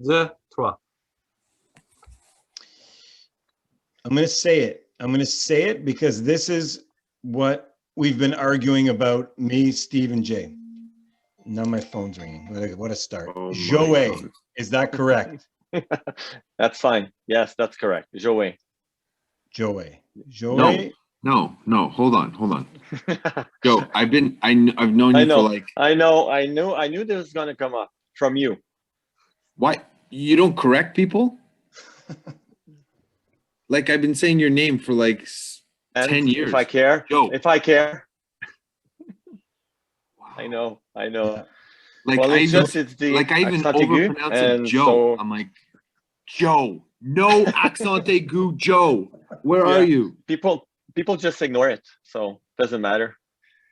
2, 3. I'm going to say it. I'm going to say it because this is what we've been arguing about, me, Steve, and Jay. Now my phone's ringing. What a start. Oh my Joé, God. is that correct? That's fine. Yes, that's correct. Joé. Joé. Joé. No. Hold on. Joe, I've known I you know. for like. I knew this was gonna come up from you. Why you don't correct people? Like I've been saying your name for like 10 years. If I care. Joe. If I care. Wow. I know. Yeah. Like Well, I it's even, just it's the like I even accent aigu, overpronounce and it Joe. so I'm like, Joe. No accent aigu, Joe. Where are you? people just ignore it, so it doesn't matter.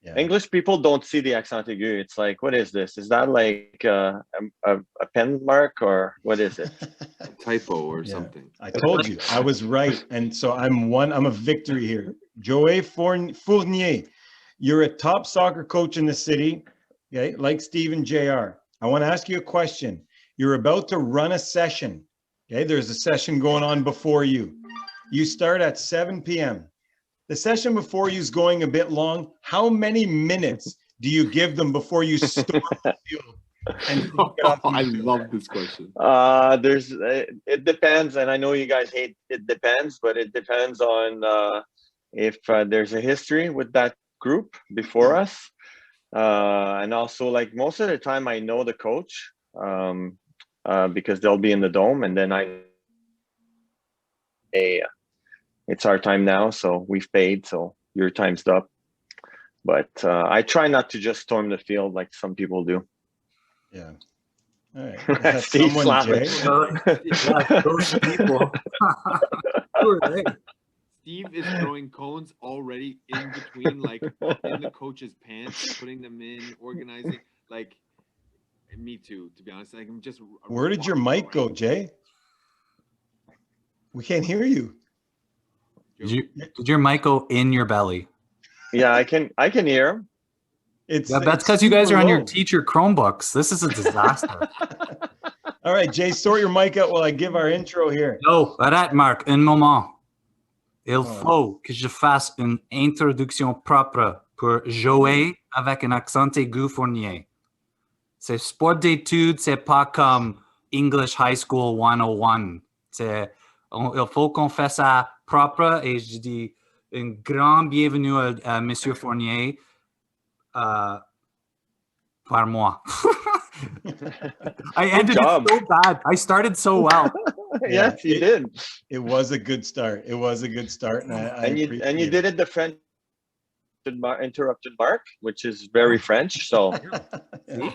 Yeah. English people don't see the accent aigu. It's like, what is this? Is that like a pen mark or what is it? A typo or Yeah. something. I told you I was right. And so I'm a victory here. Joé Fournier, you're a top soccer coach in the city, okay, like Steve and JR. I want to ask you a question. You're about to run a session, okay? There's a session going on before you. You start at 7 p.m. The session before you is going a bit long. How many minutes do you give them before you storm the field? And get off I the field? love this question. It depends, and I know you guys hate it depends, but it depends on if there's a history with that group before us, and also like most of the time I know the coach because they'll be in the dome, and then it's our time now, so we've paid, so your time's up. But I try not to just storm the field like some people do. Yeah. All right. Is that Steve someone, laughing. Jay? Yeah, those people. Who are they? Steve is throwing cones already in between, like in the coach's pants, putting them in, organizing. Like, me too, to be honest. Like, I'm just. Where did your mic go, Jay? We can't hear you. Did your mic go in your belly? Yeah, I can hear him. It's that's because you guys are on your low. teacher Chromebooks. This is a disaster. All right, Jay, sort your mic out while I give our intro here. No, arrête, Marc, un moment. Il faut que je fasse une introduction propre pour Joé avec un accent aigu Fournier. C'est sport d'études, c'est pas comme English High School 101. Il faut qu'on fasse ça propre et je dis un grand bienvenue à Monsieur Fournier par moi. I ended it so bad. I started so well. Yes, you did. It was a good start. It was a good start, and you did it the French interrupted Mark, which is very French. So yeah.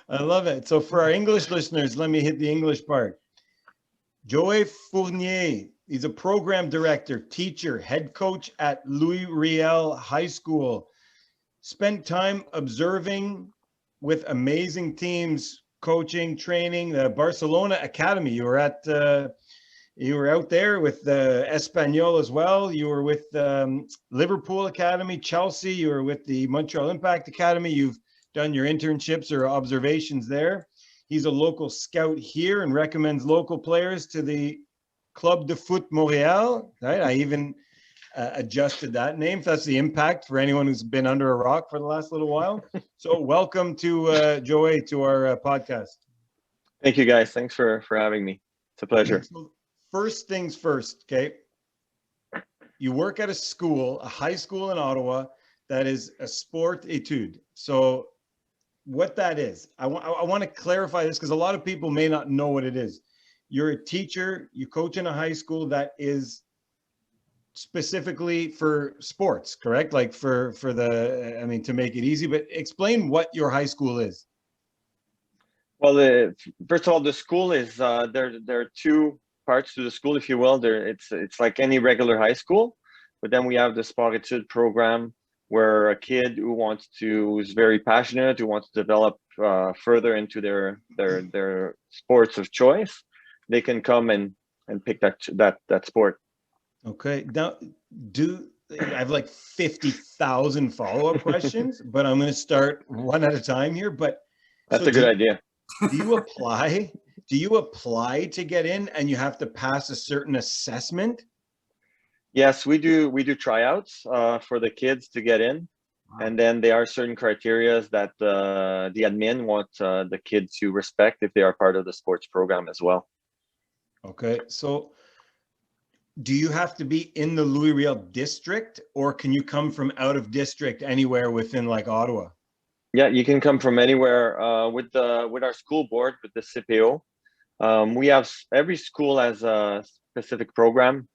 I love it. So for our English listeners, let me hit the English part. Joé Fournier, he's a program director, teacher, head coach at Riel High School. Spent time observing with amazing teams, coaching, training, the Barcelona Academy. You were out there with the Espanyol as well. You were with Liverpool Academy, Chelsea. You were with the Montreal Impact Academy. You've done your internships or observations there. He's a local scout here and recommends local players to the Club de Foot Montréal. Right? I even adjusted that name. That's the Impact for anyone who's been under a rock for the last little while. So welcome to Joé to our podcast. Thank you, guys. Thanks for having me. It's a pleasure. So first things first, okay? You work at a school, a high school in Ottawa, that is a sport étude. So what that is, I want to clarify this because a lot of people may not know what it is. You're a teacher, you coach in a high school that is specifically for sports, correct? Like for the, I mean, to make it easy, but explain what your high school is. Well, first of all, the school is there are two parts to the school, if you will. It's like any regular high school, but then we have the sport études program where a kid who's very passionate, who wants to develop further into their sports of choice, they can come and pick that sport. Okay. Now, I have like 50,000 follow-up questions, but I'm going to start one at a time here. But that's a good idea. do you apply? Do you apply to get in and you have to pass a certain assessment? Yes, we do. We do tryouts for the kids to get in, and then there are certain criteria that the admin want the kids to respect if they are part of the sports program as well. Okay, so do you have to be in the Louis Riel district, or can you come from out of district anywhere within like Ottawa? Yeah, you can come from anywhere with our school board, with the CPO. We have every school has a specific program.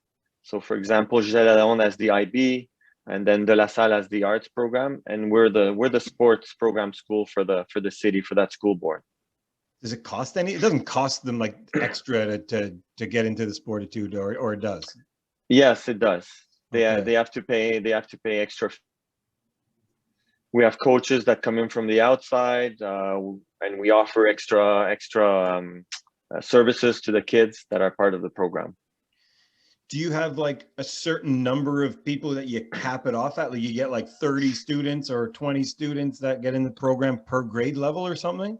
So, for example, Gilles has the IB, and then De La Salle has the arts program, and we're the sports program school for the city, for that school board. Does it cost any? It doesn't cost them like extra to get into the Sportitude, or it does. Yes, it does. They Okay. they have to pay extra. We have coaches that come in from the outside, and we offer extra services to the kids that are part of the program. Do you have like a certain number of people that you cap it off at? Like you get like 30 students or 20 students that get in the program per grade level or something?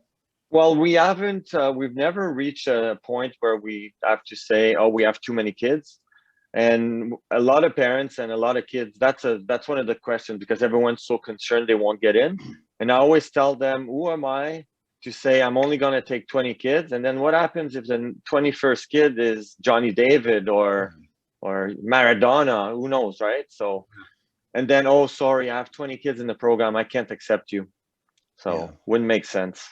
Well, we haven't, we've never reached a point where we have to say, oh, we have too many kids. And a lot of parents and a lot of kids, that's one of the questions, because everyone's so concerned they won't get in. And I always tell them, who am I to say I'm only going to take 20 kids? And then what happens if the 21st kid is Johnny David or Maradona? Who knows, right? So, and then, oh, sorry, I have 20 kids in the program, I can't accept you. So wouldn't make sense.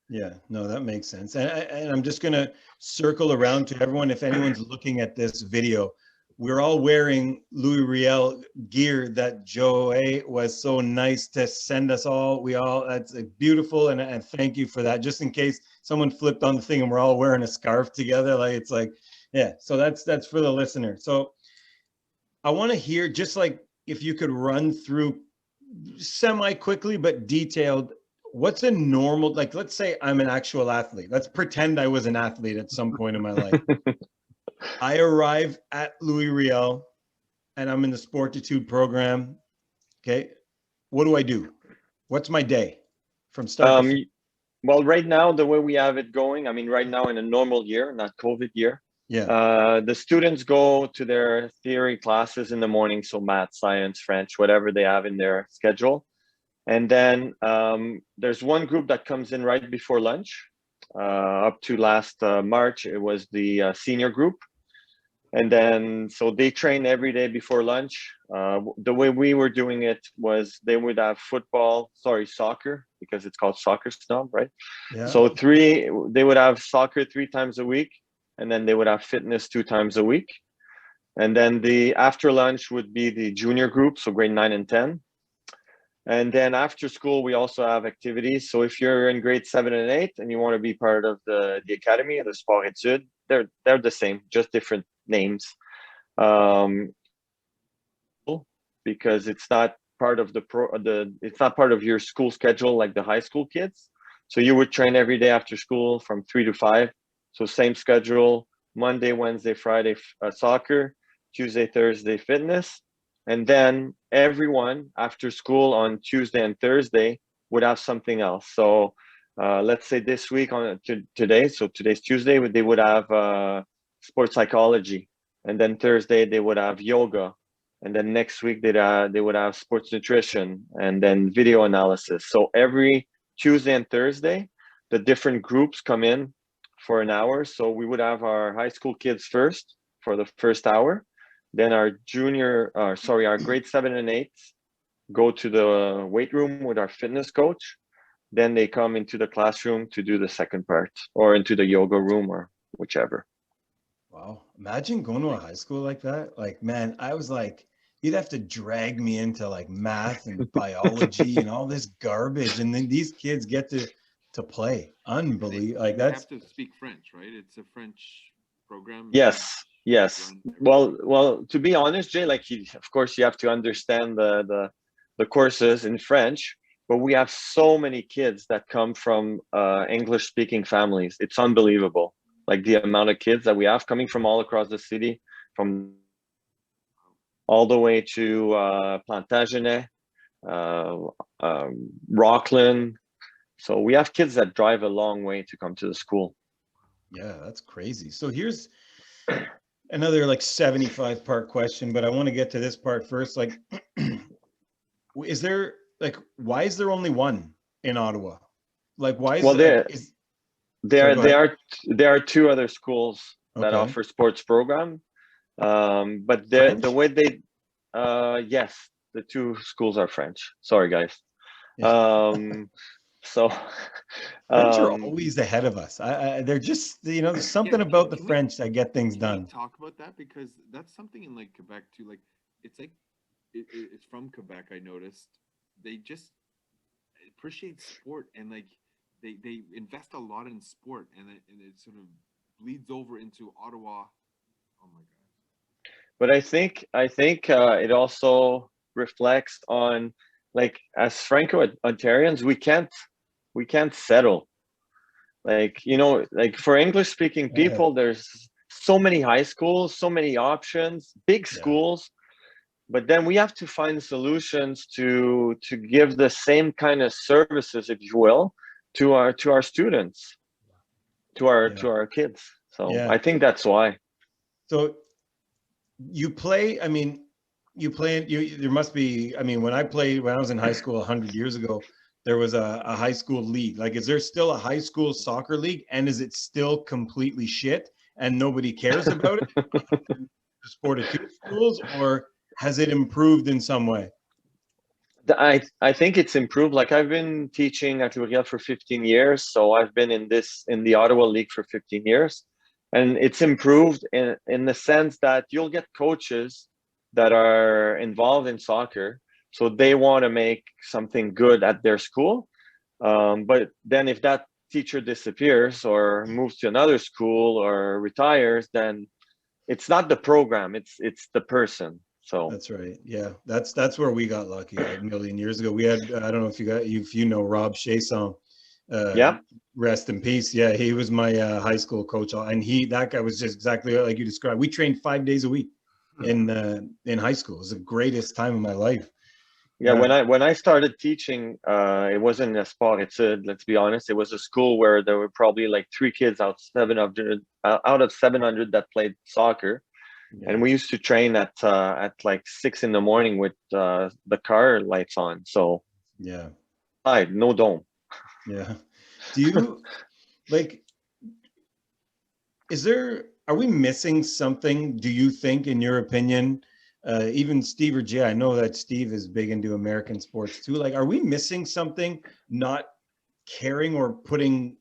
Yeah, no, that makes sense. And I'm just going to circle around to everyone. If anyone's looking at this video, we're all wearing Louis Riel gear that Joé was so nice to send us all. That's beautiful. And thank you for that. Just in case someone flipped on the thing and we're all wearing a scarf together. Like, it's like, yeah, so that's for the listener. So I want to hear, just like, if you could run through semi quickly, but detailed, what's a normal, like, let's say I'm an actual athlete. Let's pretend I was an athlete at some point in my life. I arrive at Louis Riel and I'm in the Sportitude program. Okay. What do I do? What's my day from start to finish? Well, right now, the way we have it going, I mean, right now in a normal year, not COVID year, the students go to their theory classes in the morning. So math, science, French, whatever they have in their schedule. And then there's one group that comes in right before lunch. Up to last March, it was the senior group. And then, so they train every day before lunch. The way we were doing it was they would have soccer, because it's called Soccer Snob, right? Yeah. So they would have soccer 3 times a week, and then they would have fitness 2 times a week. And then the after lunch would be the junior group, so grade 9 and 10. And then after school, we also have activities. So if you're in grade 7 and 8 and you want to be part of the academy, the Sport Études, they're the same, just different names. Because it's not part of it's not part of your school schedule like the high school kids. So you would train every day after school from 3 to 5. So same schedule: Monday, Wednesday, Friday soccer, Tuesday, Thursday fitness. And then everyone after school on Tuesday and Thursday would have something else. So let's say this week today, so today's Tuesday, they would have sports psychology. And then Thursday they would have yoga. And then next week they would have sports nutrition, and then video analysis. So every Tuesday and Thursday, the different groups come in for an hour. So we would have our high school kids first for the first hour. Then our grade 7 and 8 go to the weight room with our fitness coach. Then they come into the classroom to do the second part, or into the yoga room, or whichever. Wow. Imagine going to a high school like that. Like, man, I was like, you'd have to drag me into like math and biology and all this garbage. And then these kids get to play. Unbelievable. Like, that's. You have to speak French, right? It's a French program. Yes. Well, to be honest, Jay, like, of course you have to understand the courses in French, but we have so many kids that come from English speaking families. It's unbelievable. Like the amount of kids that we have coming from all across the city, from all the way to Plantagenet, Rockland. So we have kids that drive a long way to come to the school. Yeah, that's crazy. So here's another like 75-part question, but I want to get to this part first. Like, is there like, why is there only one in Ottawa? Like, why is Well, like is sorry, go ahead. there are two other schools that Okay. offer sports program, but the French? way they, yes, the two schools are French. Sorry, guys. Yeah. So, French are um, always ahead of us. They're just, you know, there's something Yeah, about the can we French that get things can we done. talk about that, because that's something in like Quebec too. Like it's like it's from Quebec. I noticed they just appreciate sport, and like they invest a lot in sport, and it sort of bleeds over into Ottawa. Oh my god. but I think it also reflects on, like, as Franco-Ontarians, we can't settle. Like, like for English speaking Yeah. people, there's so many high schools, so many options, big Yeah. schools, but then we have to find solutions to give the same kind of services, if you will, to our students, to our Yeah. to our kids. So Yeah. I think that's why. So you play, I mean, there must be, I mean, when I was in high school 100 years ago, there was a high school league. Like, is there still a high school soccer league? And is it still completely shit and nobody cares about it? The sport of two schools, or has it improved in some way? I think it's improved. Like, I've been teaching at Riel for 15 years, so I've been in the Ottawa League for 15 years, and it's improved in the sense that you'll get coaches that are involved in soccer, so they want to make something good at their school. But then if that teacher disappears or moves to another school or retires, then it's not the program; it's the person. So That's right. Yeah, that's where we got lucky a million years ago. We had I don't know if you know Rob Chasson, uh, yeah. rest in peace. Yeah, he was my high school coach, and that guy was just exactly like you described. We trained 5 days a week in high school. It was the greatest time of my life. Yeah, when I started teaching, it wasn't a sport. Let's be honest, it was a school where there were probably like 3 kids out of 700 that played soccer, Yeah, and we used to train at like 6 in the morning with the car lights on. So yeah, no dome. yeah. Do you like? Are we missing something, do you think, in your opinion? Even Steve or Jay, I know that Steve is big into American sports too. Like, are we missing something, not caring or putting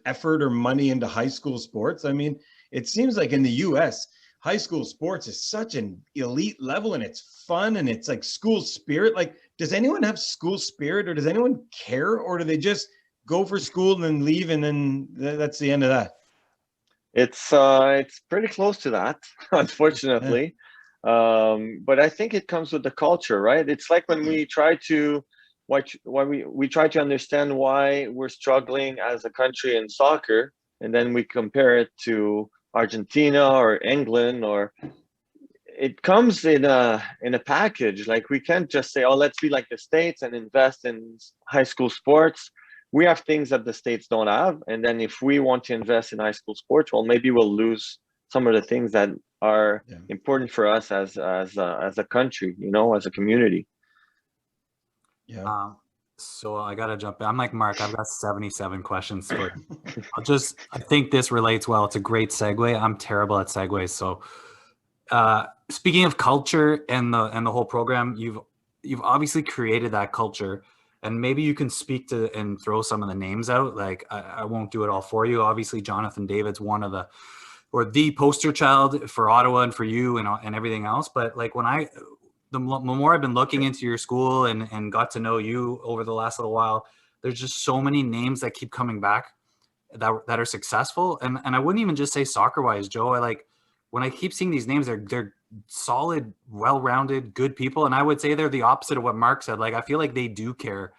effort or money into high school sports? I mean, it seems like in the US, high school sports is such an elite level, and it's fun, and it's like school spirit. Like, does anyone have school spirit, or does anyone care, or do they just go for school and then leave, and then that's the end of that? It's pretty close to that, Yeah. unfortunately. But I think it comes with the culture, right? It's like when we try to why we try to understand why we're struggling as a country in soccer, and then we compare it to Argentina or England, or it comes in a package. Like, we can't just say, oh, let's be like the States and invest in high school sports. We have things that the States don't have, and then if we want to invest in high school sports, well, maybe we'll lose some of the things that are Yeah. important for us as a country, as a community. Yeah. So I gotta jump in. I'm like Mark. I've got 77 questions for you. I think this relates well. It's a great segue. I'm terrible at segues. So, speaking of culture and the whole program, you've obviously created that culture, and maybe you can speak to and throw some of the names out. Like, I won't do it all for you. Obviously, Jonathan David's one of the poster child for Ottawa and for you and everything else. But like, the more I've been looking into your school and got to know you over the last little while, there's just so many names that keep coming back that are successful. And I wouldn't even just say soccer wise, Joe. When I keep seeing these names, they're solid, well-rounded, good people. And I would say they're the opposite of what Mark said. Like, I feel like they do care.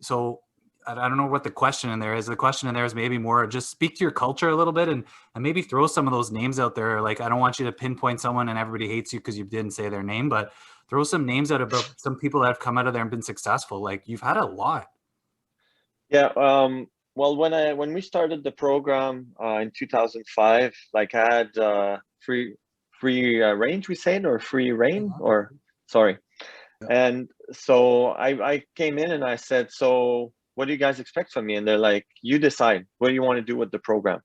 So I don't know what the question in there is. The question in there is maybe more just speak to your culture a little bit and maybe throw some of those names out there. Like, I don't want you to pinpoint someone and everybody hates you because you didn't say their name, but throw some names out about some people that have come out of there and been successful. Like, you've had a lot. Yeah. Well, when we started the program in 2005, like I had free range, we say it, or free reign, or sorry. Yeah. And so I came in and I said, so what do you guys expect from me? And they're like, you decide. What do you want to do with the program?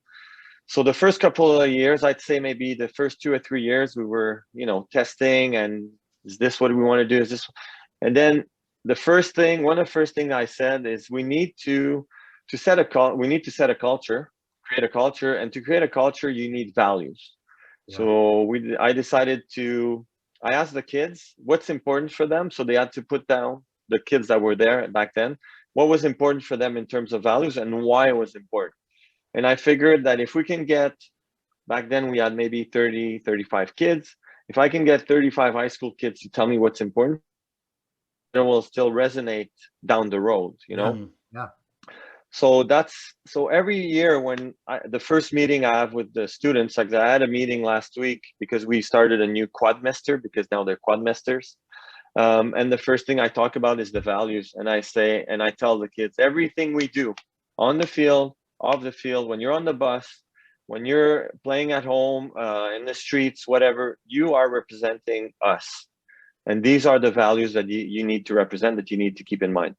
So the first couple of years, I'd say maybe the first 2 or 3 years, we were, testing and is this what we want to do? Is this? And then one of the first thing I said is we need to set we need to set a culture, create a culture, and to create a culture, you need values. Yeah. So I asked the kids what's important for them. So they had to put down, the kids that were there back then, what was important for them in terms of values and why it was important. And I figured that if we can get, back then we had maybe 30, 35 kids. If I can get 35 high school kids to tell me what's important, it will still resonate down the road, Yeah. So every year when the first meeting I have with the students, like I had a meeting last week because we started a new quadmester, because now they're quadmesters. And the first thing I talk about is the values. And I tell the kids, everything we do on the field, off the field, when you're on the bus, when you're playing at home, in the streets, whatever, you are representing us. And these are the values that you need to represent, that you need to keep in mind.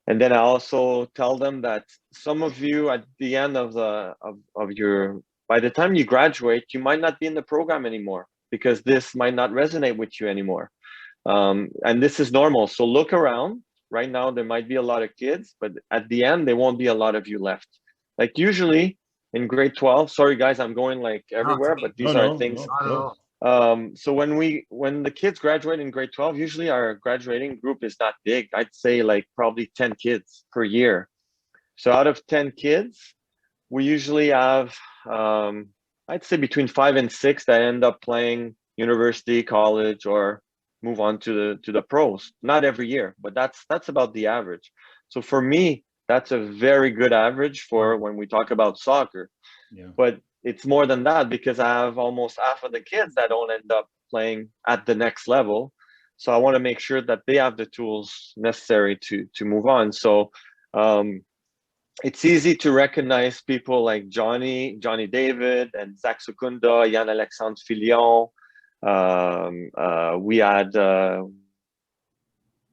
And then I also tell them that some of you at the end of by the time you graduate, you might not be in the program anymore because this might not resonate with you anymore. And this is normal. So look around. Right now, there might be a lot of kids, but at the end, there won't be a lot of you left. Like usually in grade 12, sorry guys, I'm going like everywhere, but these are things. Not at all. So when the kids graduate in grade 12, usually our graduating group is not big. I'd say like probably 10 kids per year. So out of 10 kids, we usually have, I'd say between 5 and 6 that end up playing university, college, or move on to the pros. Not every year, but that's about the average. So for me, that's a very good average for when we talk about soccer. Yeah. But it's more than that because I have almost half of the kids that don't end up playing at the next level. So I want to make sure that they have the tools necessary to move on. So it's easy to recognize people like Johnny David, and Zach Secunda, Yann Alexandre Filion. We had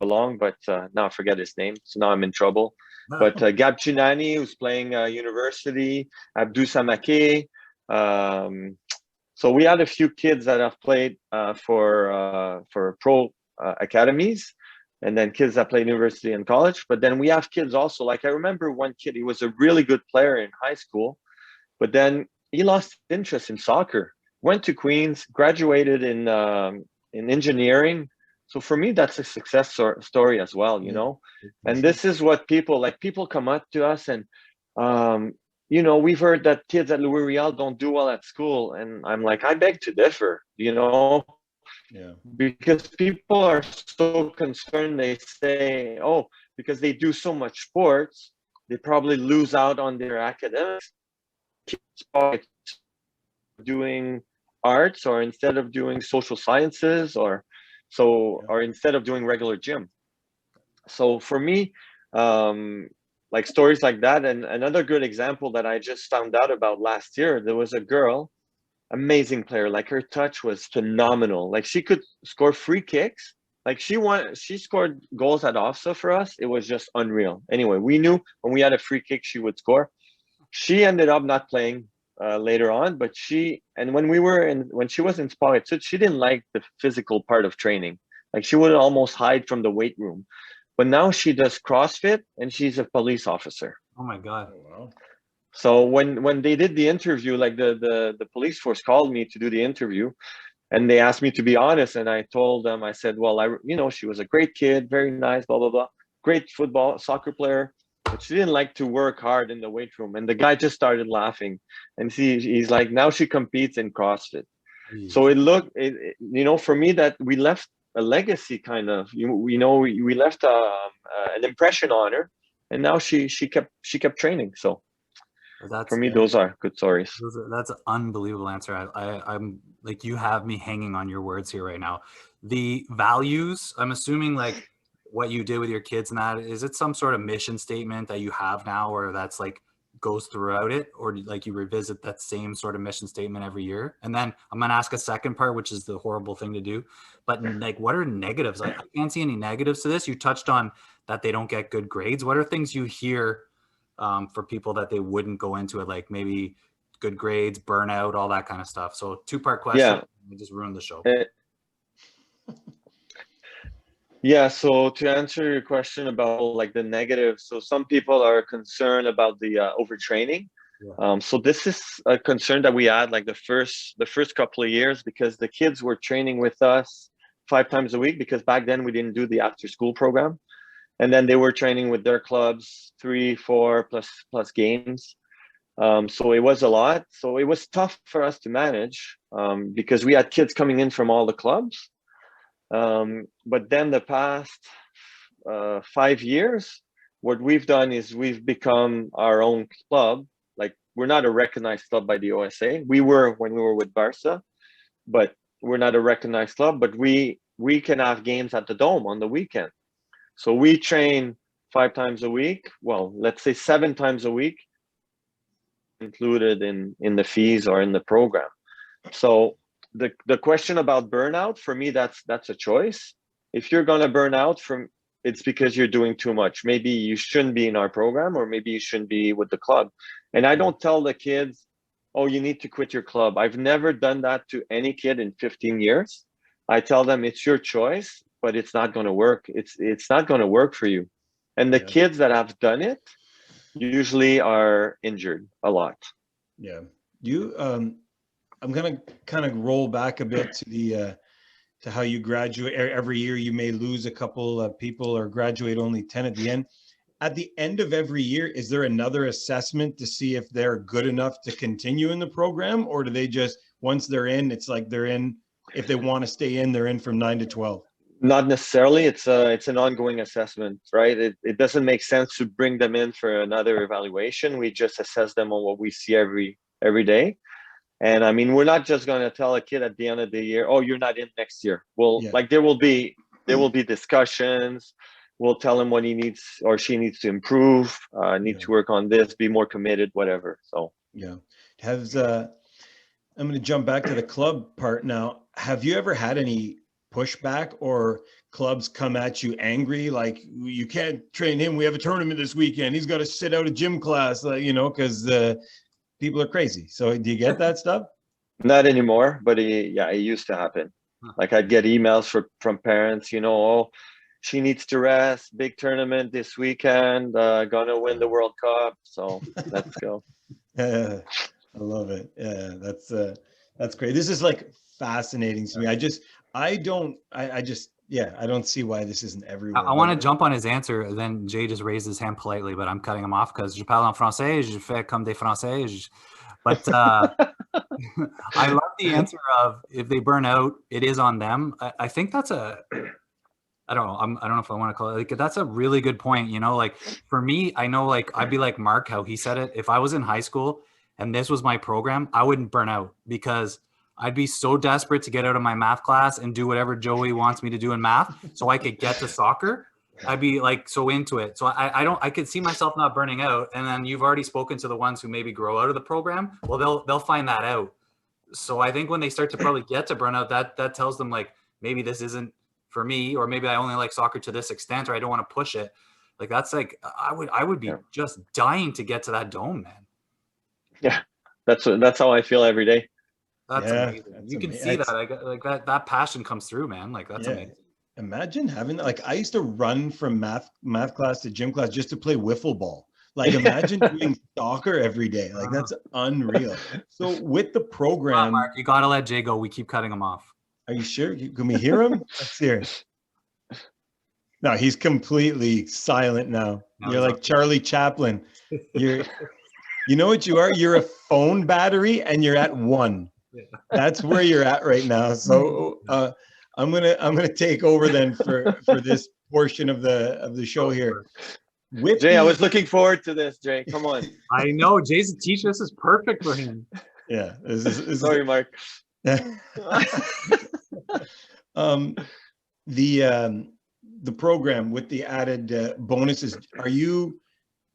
along, but now I forget his name, so now I'm in trouble. But Gab Chinani, who's playing university, Abdou Samake. So we had a few kids that have played for pro academies, and then kids that play university and college. But then we have kids also, like I remember one kid, he was a really good player in high school, but then he lost interest in soccer, went to Queens, graduated in engineering. So for me, that's a success story as well, And this is what people come up to us and, we've heard that kids at Riel don't do well at school. And I'm like, I beg to differ, Yeah. Because people are so concerned. They say, oh, because they do so much sports, they probably lose out on their academics. Doing arts, or instead of doing social sciences, or instead of doing regular gym. So for me, like stories like that. And another good example that I just found out about last year, there was a girl, amazing player, like her touch was phenomenal. Like she could score free kicks. Like she scored goals at OFSA for us. It was just unreal. Anyway, we knew when we had a free kick, she would score. She ended up not playing later on, but when she was in Sport Études, she didn't like the physical part of training. Like she would almost hide from the weight room. But now she does CrossFit and she's a police officer. Oh my God. Oh, wow. So when they did the interview, like the police force called me to do the interview, and they asked me to be honest, and I told them, I said, well, she was a great kid, very nice, blah blah blah, great soccer player, but she didn't like to work hard in the weight room. And the guy just started laughing, and he's like, now she competes in CrossFit. Jeez. So for me, that we left a legacy, kind of, we left an impression on her, and now she kept training. So for me, those are good stories. That's an unbelievable answer. I'm like, you have me hanging on your words here right now. The values, I'm assuming, like what you did with your kids and that, is it some sort of mission statement that you have now, or that's like goes throughout it, or like you revisit that same sort of mission statement every year? And then I'm going to ask a second part, which is the horrible thing to do, but like, what are negatives? I can't see any negatives to this. You touched on that they don't get good grades. What are things you hear for people that they wouldn't go into it, like maybe good grades, burnout, all that kind of stuff? So 2-part question. We just ruined the show. Yeah, so to answer your question about like the negatives, so some people are concerned about the overtraining. So this is a concern that we had like the first couple of years, because the kids were training with us 5 times a week, because back then we didn't do the after school program, and then they were training with their clubs 3, 4 plus games. So it was a lot. So it was tough for us to manage because we had kids coming in from all the clubs. But then the past 5 years, what we've done is we've become our own club. Like, we're not a recognized club by the OSA. We were when we were with Barca, but we're not a recognized club. But we can have games at the Dome on the weekend. So we train 5 times a week. Well, let's say 7 times a week, included in the fees or in the program. So the question about burnout, for me, that's a choice. If you're gonna burn out it's because you're doing too much. Maybe you shouldn't be in our program, or maybe you shouldn't be with the club. And I don't tell the kids, oh, you need to quit your club. I've never done that to any kid in 15 years. I tell them it's your choice, but it's not gonna work. It's not gonna work for you. And the kids that have done it usually are injured a lot. Yeah. I'm going to kind of roll back a bit to how you graduate. Every year you may lose a couple of people or graduate only 10 at the end. At the end of every year, is there another assessment to see if they're good enough to continue in the program, or do they just, once they're in, it's like they're in, if they want to stay in, they're in from 9 to 12? Not necessarily. It's an ongoing assessment, right? It doesn't make sense to bring them in for another evaluation. We just assess them on what we see every day. And I mean, we're not just going to tell a kid at the end of the year, oh, you're not in next year. Well, like there will be discussions. We'll tell him what he needs or she needs to improve, need to work on this, be more committed, whatever. So I'm going to jump back to the club part now. Have you ever had any pushback or clubs come at you angry, like, you can't train him, we have a tournament this weekend, he's got to sit out a gym class, because people are crazy? So do you get that stuff? Not anymore, but it used to happen. Like, I'd get emails from parents, oh, she needs to rest, big tournament this weekend, gonna win the World Cup, so let's go. I love it. Yeah, that's great. This is like fascinating to me. I don't see why this isn't everywhere. I want to jump on his answer. Then Jay just raised his hand politely, but I'm cutting him off because je parle en français, je fais comme des français. But I love the answer of, if they burn out, it is on them. I think that's I don't know. I don't know if I want to call it, like, that's a really good point. Like, for me, I know, like, I'd be like Mark, how he said it. If I was in high school and this was my program, I wouldn't burn out, because I'd be so desperate to get out of my math class and do whatever Joey wants me to do in math so I could get to soccer. I'd be like so into it. So I could see myself not burning out. And then you've already spoken to the ones who maybe grow out of the program. Well, they'll find that out. So I think when they start to probably get to burnout, that tells them, like, maybe this isn't for me, or maybe I only like soccer to this extent, or I don't want to push it. Like, that's like, I would be just dying to get to that Dome, man. Yeah, that's how I feel every day. That's amazing. You can see that, like that passion comes through, man. Like, that's amazing. Imagine having, like, I used to run from math class to gym class just to play wiffle ball. Like, imagine doing soccer every day. Like, that's unreal. So with the program, Mark, you gotta let Jay go. We keep cutting him off. Are you sure? Can we hear him? Let's hear. No, he's completely silent now. You're like Charlie Chaplin. You know what you are? You're a phone battery, and you're at 1. That's where you're at right now. So I'm gonna take over then for this portion of the show here. With Jay, I was looking forward to this. Jay, come on. I know Jay's a teacher. This is perfect for him. Yeah. Sorry, Mark. the program with the added bonuses, are you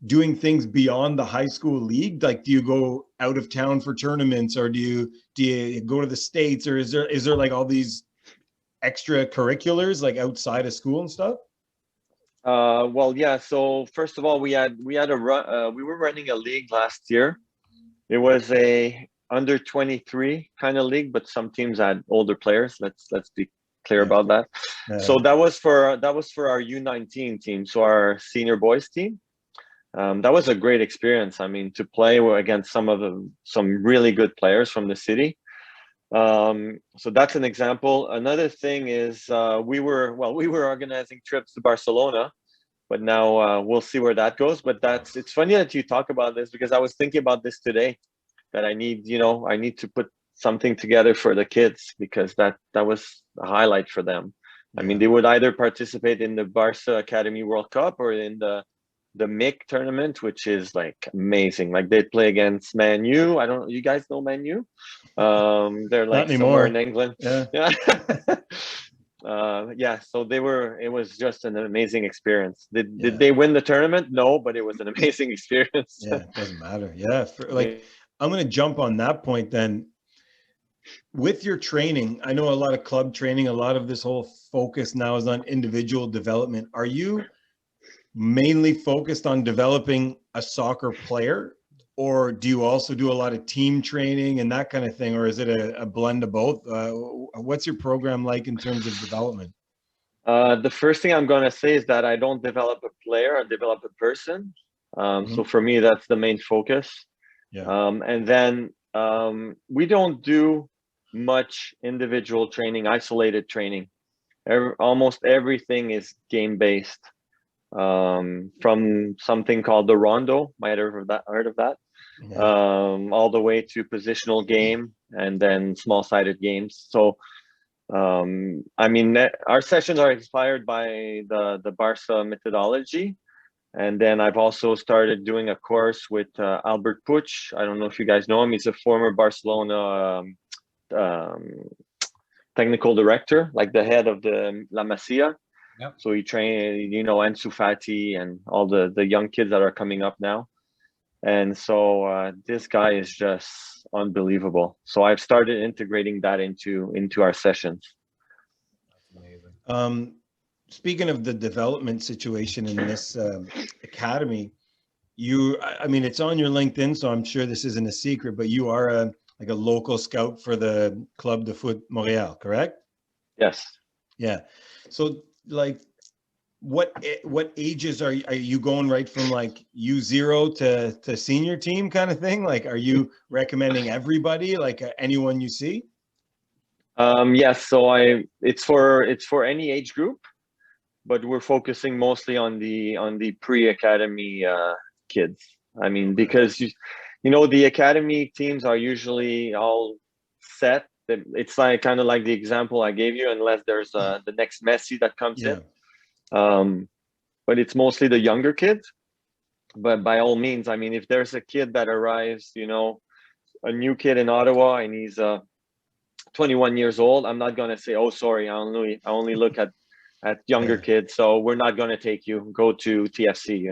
doing things beyond the high school league? Like, do you go out of town for tournaments, or do you go to the States, or is there like all these extracurriculars like outside of school and stuff? Well, yeah. So first of all, we were running a league last year. It was a under 23 kind of league, but some teams had older players. Let's be clear about that. So that was for our U19 team, so our senior boys team. That was a great experience. I mean, to play against some really good players from the city. So that's an example. Another thing is we were organizing trips to Barcelona, but now we'll see where that goes. But it's funny that you talk about this, because I was thinking about this today, that I need to put something together for the kids, because that was a highlight for them. I mean, they would either participate in the Barca Academy World Cup or in the MIC tournament, which is like amazing. Like, they play against Man U. You guys know Man U? They're like somewhere in England. Yeah. So it was just an amazing experience. Did they win the tournament? No, but it was an amazing experience. Yeah, it doesn't matter. Yeah. I'm going to jump on that point then. With your training, I know a lot of club training, a lot of this whole focus now is on individual development. Are you mainly focused on developing a soccer player, or do you also do a lot of team training and that kind of thing, or is it a blend of both? What's your program like in terms of development? The first thing I'm going to say is that I don't develop a player, I develop a person. So for me, that's the main focus. And then we don't do much individual training, isolated training. Almost everything is game-based. From something called the rondo, might have heard of that, all the way to positional game, and then small-sided games. So I mean, our sessions are inspired by the Barca methodology, and then I've also started doing a course with Albert Puig. I don't know if you guys know him. He's a former Barcelona technical director, like the head of the La Masia. Yep. So he trained, Ansu Fati and all the young kids that are coming up now. And so this guy is just unbelievable. So I've started integrating that into our sessions. That's amazing. Speaking of the development situation in this academy, it's on your LinkedIn, so I'm sure this isn't a secret, but you are a local scout for the Club de Foot Montréal, correct? Yes. Yeah. So like, what ages are you going right from like U0 to senior team kind of thing? Like, are you recommending everybody, like anyone you see? Yes. So it's for any age group, but we're focusing mostly on the pre-academy kids. I mean, because the academy teams are usually all set. It's like kind of like the example I gave you, unless there's the next Messi that comes in. But it's mostly the younger kids. But by all means, I mean, if there's a kid that arrives, a new kid in Ottawa, and he's 21 years old, I'm not going to say, oh, sorry, I only look at younger kids, so we're not going to take you. Go to TFC,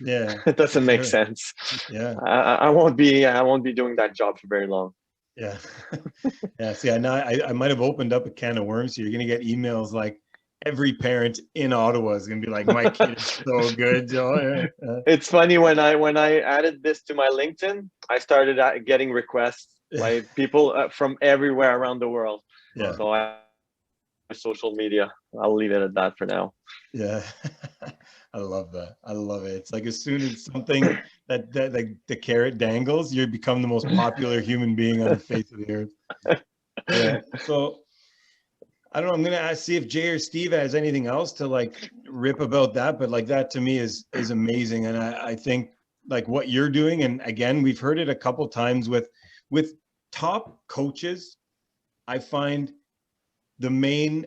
Yeah. It doesn't make sense. Yeah. I won't be doing that job for very long. Yeah. Yeah. See, I might have opened up a can of worms. So you're going to get emails like, every parent in Ottawa is going to be like, my kid is so good, Joe. It's funny, when I added this to my LinkedIn, I started getting requests by people from everywhere around the world. Yeah. So social media, I'll leave it at that for now. Yeah. I love that. I love it. It's like, as soon as something that like the carrot dangles, you become the most popular human being on the face of the earth. Yeah. So I don't know. I'm going to see if Jay or Steve has anything else to like rip about that, but like that to me is amazing. And I think like what you're doing, and again, we've heard it a couple times with top coaches, I find the main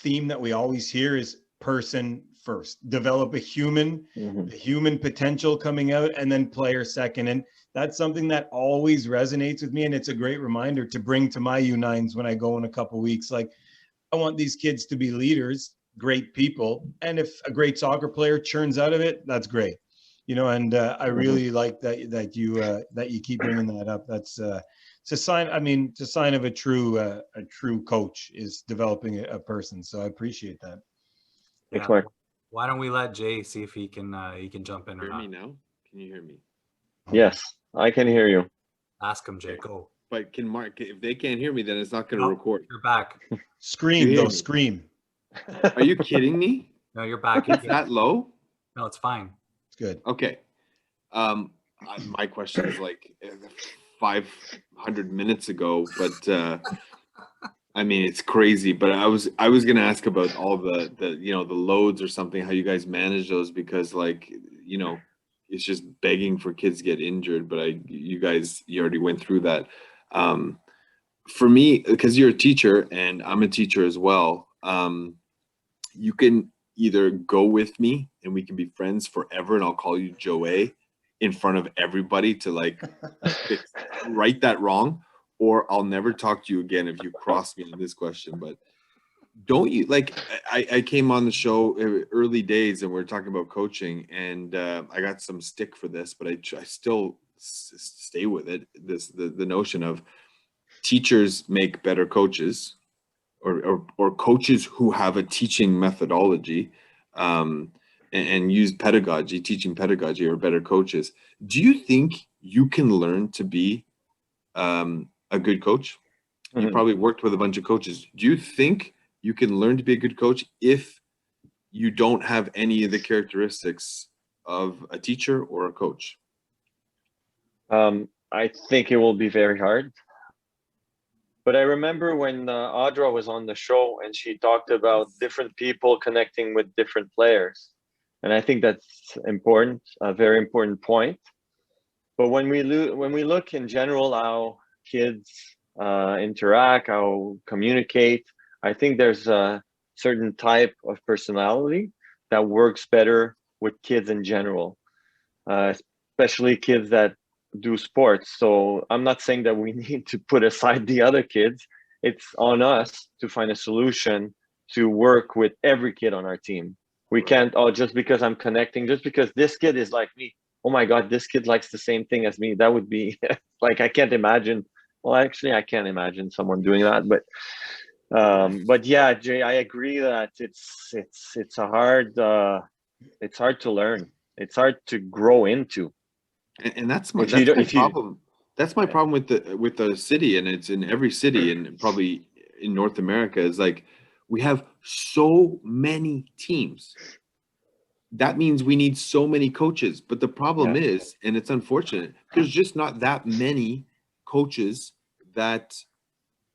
theme that we always hear is person first, develop a human, the human potential coming out, and then player second. And that's something that always resonates with me. And it's a great reminder to bring to my U9s when I go in a couple weeks. Like, I want these kids to be leaders, great people. And if a great soccer player churns out of it, that's great. You know, and I really like that you keep bringing that up. That's it's a sign. I mean, it's a sign of a true coach is developing a person. So I appreciate that. Thanks, Mark. Why don't we let Jay see if he can jump in or Hear not? me now? Can you hear me? Yes, I can hear you. Ask him, Jay. Go. But can Mark? If they can't hear me, then it's not going to record. You're back. Scream You though, hear me? scream. Are you kidding me? No, you're back. It's that low? No, it's fine. It's good. Okay. My question is like 500 minutes ago, but I mean it's crazy. But I was gonna ask about all the the loads or something, how you guys manage those, because like it's just begging for kids to get injured. But you already went through that. For me, because you're a teacher and I'm a teacher as well, you can either go with me and we can be friends forever and I'll call you Joé in front of everybody to like right that wrong, or I'll never talk to you again if you cross me on this question. But don't you like, I came on the show early days and we are talking about coaching, and I got some stick for this, but I still stay with it. The notion of teachers make better coaches, or coaches who have a teaching methodology and use teaching pedagogy, are better coaches. Do you think you can learn to be a good coach? You probably worked with a bunch of coaches. Do you think you can learn to be a good coach if you don't have any of the characteristics of a teacher or a coach? I think it will be very hard. But I remember when Audra was on the show and she talked about different people connecting with different players. And I think that's important, a very important point. But when we look in general how kids interact, how communicate, I think there's a certain type of personality that works better with kids in general, especially kids that do sports. So I'm not saying that we need to put aside the other kids. It's on us to find a solution to work with every kid on our team. We can't, just because I'm connecting, just because this kid is like me, oh my God, this kid likes the same thing as me. That would be like, I can't imagine. Well, actually, I can't imagine someone doing that. But yeah, Jay, I agree that it's hard to learn. It's hard to grow into. And that's my problem. That's my problem with the city, and it's in every city, and probably in North America, is like we have so many teams. That means we need so many coaches. But the problem is, and it's unfortunate, there's just not that many coaches that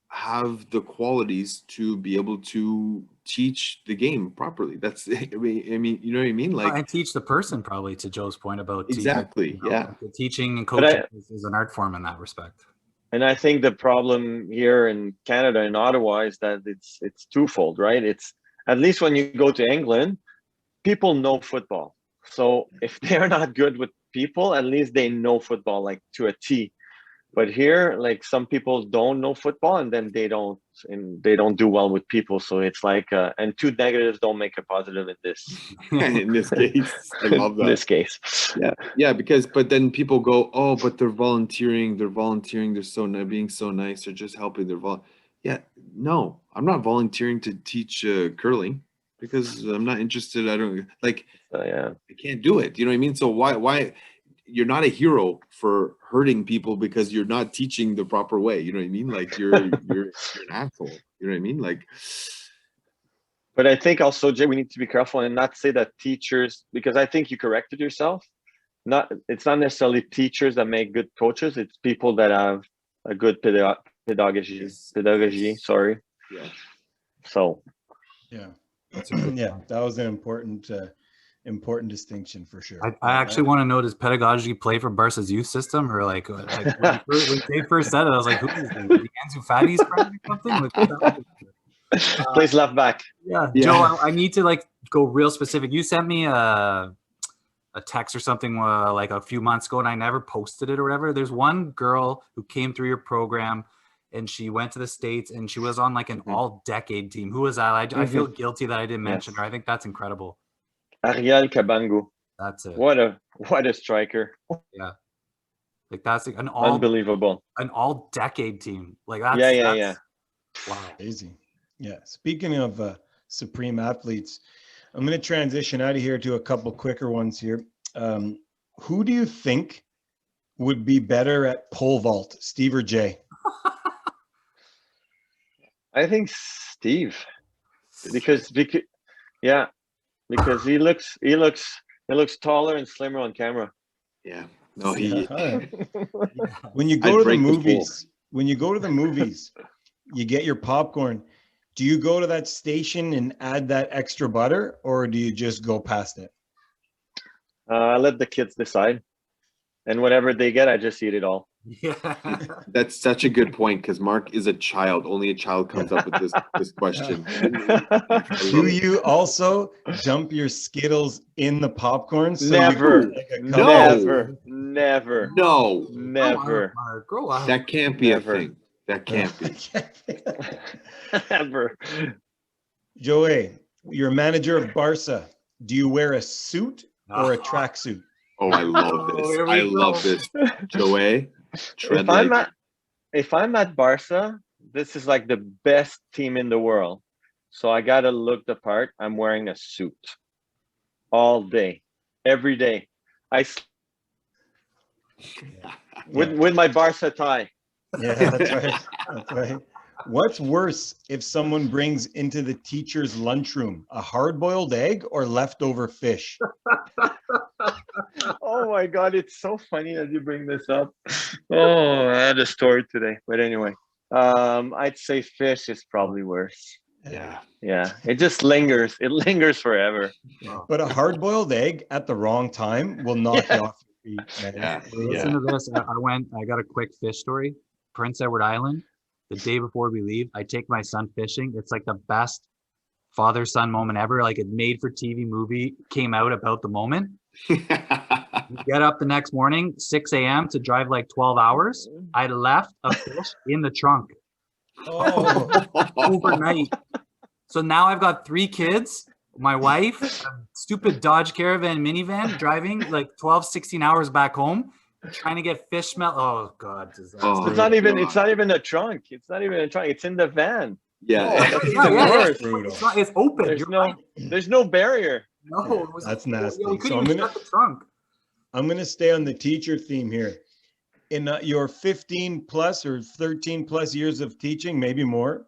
have the qualities to be able to teach the game properly. That's, I mean, you know what I mean? Like, and teach the person, probably, to Joe's point about exactly. Teaching and coaching is an art form in that respect. And I think the problem here in Canada, in Ottawa, is that it's twofold, right? It's, at least when you go to England, people know football. So if they're not good with people, at least they know football like to a T. But here, like, some people don't know football, and then they don't do well with people. So it's like, and two negatives don't make a positive in this. In this case, I love that. In this case, yeah. Because, but then people go, oh, but they're volunteering. They're being so nice. They're just helping. No, I'm not volunteering to teach curling because I'm not interested. I don't like. I can't do it. You know what I mean? So why? You're not a hero for hurting people because you're not teaching the proper way. You know what I mean? Like you're an asshole. You know what I mean? Like, but I think also, Jay, we need to be careful and not say that teachers, because I think you corrected yourself. It's not necessarily teachers that make good coaches. It's people that have a good pedagogy. Sorry. Yeah. So. Yeah. Yeah. That was an important distinction for sure. I actually want to know, does pedagogy play for Barca's youth system, or like when they first said it, I was like, who is this? The Ansu Fati's friend or something? Please left back. Yeah. Joe, I need to like go real specific. You sent me a text or something like a few months ago, and I never posted it or whatever. There's one girl who came through your program, and she went to the States, and she was on like an all-decade team. Who was that? I feel guilty that I didn't mention her. I think that's incredible. Riel Cabango. That's it. What a striker. Yeah. Like that's like unbelievable. An all-decade team. Like that's yeah. Wow. Crazy. Yeah. Speaking of supreme athletes, I'm going to transition out of here to a couple quicker ones here. Who do you think would be better at pole vault, Steve or Jay? I think Steve, because he looks taller and slimmer on camera. Yeah. No, he. When you go to the movies, you get your popcorn. Do you go to that station and add that extra butter, or do you just go past it? I let the kids decide, and whatever they get, I just eat it all. Yeah. That's such a good point, because Mark is a child. Only a child comes up with this question. Do you also dump your Skittles in the popcorn? So Never. No. Never. No. Never. Grow up. That can't be a thing. That can't be. Ever. Joey, you're a manager of Barca. Do you wear a suit or a tracksuit? Oh, I love this. I love this. Joey, if I'm at Barca, this is like the best team in the world. So I gotta look the part. I'm wearing a suit all day, every day. With my Barca tie. Yeah, that's right. That's right. What's worse if someone brings into the teacher's lunchroom a hard-boiled egg or leftover fish? Oh my God, it's so funny that you bring this up. Oh, I had a story today, but anyway, I'd say fish is probably worse. Yeah, it just lingers. It lingers forever. But a hard-boiled egg at the wrong time will knock you off your feet. Man. Listen to this. I got a quick fish story. Prince Edward Island. The day before we leave, I take my son fishing. It's like the best father-son moment ever. Like a made-for-TV movie came out about the moment. We get up the next morning, 6 a.m. to drive like 12 hours. I left a fish in the trunk overnight. So now I've got 3 kids, my wife, a stupid Dodge Caravan minivan driving like 12, 16 hours back home. Trying to get fish smell. Oh God! It's not even a trunk. It's not even a trunk. It's in the van. Yeah, it's open. There's no barrier. No, that's nasty. We couldn't even shut the trunk. I'm gonna stay on the teacher theme here. In your 15 plus or 13 plus years of teaching, maybe more,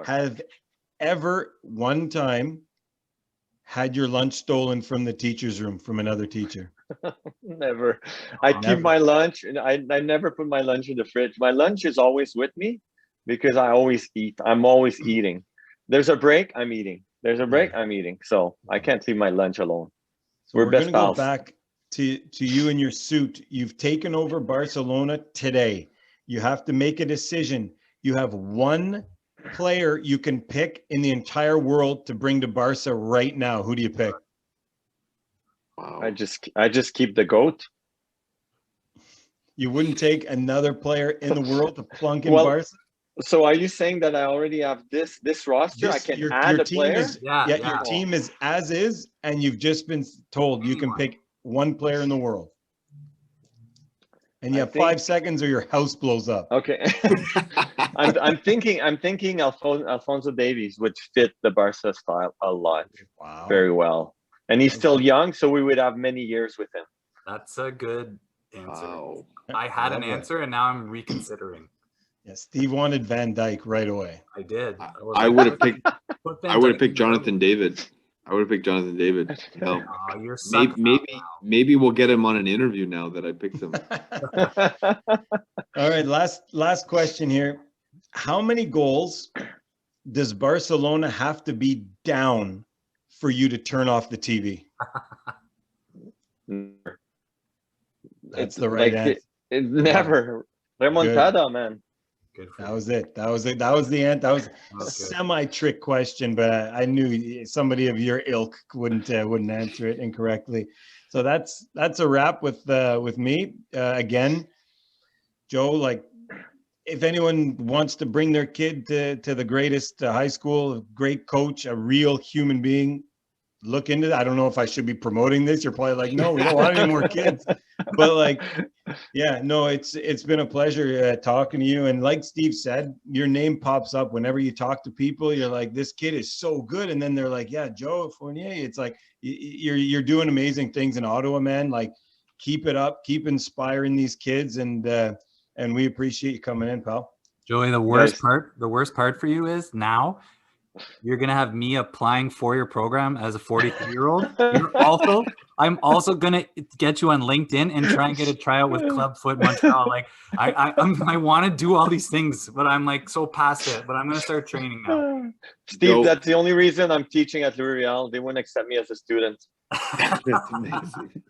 have ever one time had your lunch stolen from the teacher's room from another teacher? Never. I keep my lunch, and I never put my lunch in the fridge. My lunch is always with me because I always eat. I'm always eating. There's a break, I'm eating. There's a break, I'm eating. So I can't leave my lunch alone. So we're best pals. Go back to you and your suit. You've taken over Barcelona today. You have to make a decision. You have one player you can pick in the entire world to bring to Barca right now. Who do you pick? Wow. I just keep the GOAT. You wouldn't take another player in the world to plunk in Barca? So are you saying that I already have this roster? I can add a player? Your team is as is, and you've just been told you can pick one player in the world. And you have 5 seconds or your house blows up. Okay. I'm thinking Alphonso Davies would fit the Barca style a lot. Wow. Very well. And he's still young, so we would have many years with him. That's a good answer. Wow. I had an answer, and now I'm reconsidering. Yeah, Steve wanted Van Dijk right away. I did. I would have picked. I would have picked Jonathan David. No. Maybe we'll get him on an interview now that I picked him. All right, last question here. How many goals does Barcelona have to be down for you to turn off the TV? That's the right answer. It never. Remontada, man. That was it. That was the end. That was a semi-trick question, but I knew somebody of your ilk wouldn't answer it incorrectly. So that's a wrap with me. Again, Joe, like if anyone wants to bring their kid to the greatest high school, a great coach, a real human being, look into that. I don't know if I should be promoting this. You're probably like, no, we don't want any more kids. But like, yeah, no, it's been a pleasure talking to you. And like Steve said, your name pops up whenever you talk to people. You're like, this kid is so good. And then they're like, yeah, Joé Fournier. It's like you're doing amazing things in Ottawa, man. Like, keep it up, keep inspiring these kids, and we appreciate you coming in, pal. Joey, the worst part for you is now you're gonna have me applying for your program as a 43-year-old. I'm also gonna get you on LinkedIn and try and get a tryout with Club Foot Montreal. Like I want to do all these things, but I'm like so past it. But I'm gonna start training now. Steve, that's the only reason I'm teaching at Riel. They wouldn't accept me as a student. That's amazing.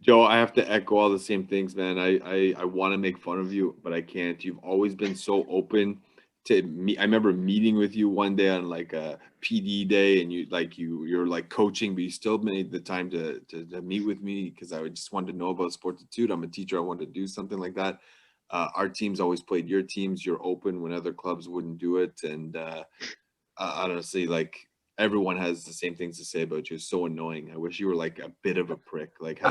Joe, I have to echo all the same things, man. I want to make fun of you, but I can't. You've always been so open to me. I remember meeting with you one day on like a PD day, and you're like coaching, but you still made the time to meet with me because I just wanted to know about Sportitude. I'm a teacher. I wanted to do something like that. Our teams always played your teams. You're open when other clubs wouldn't do it, and honestly, like, everyone has the same things to say about you. It's so annoying. I wish you were like a bit of a prick. Like, I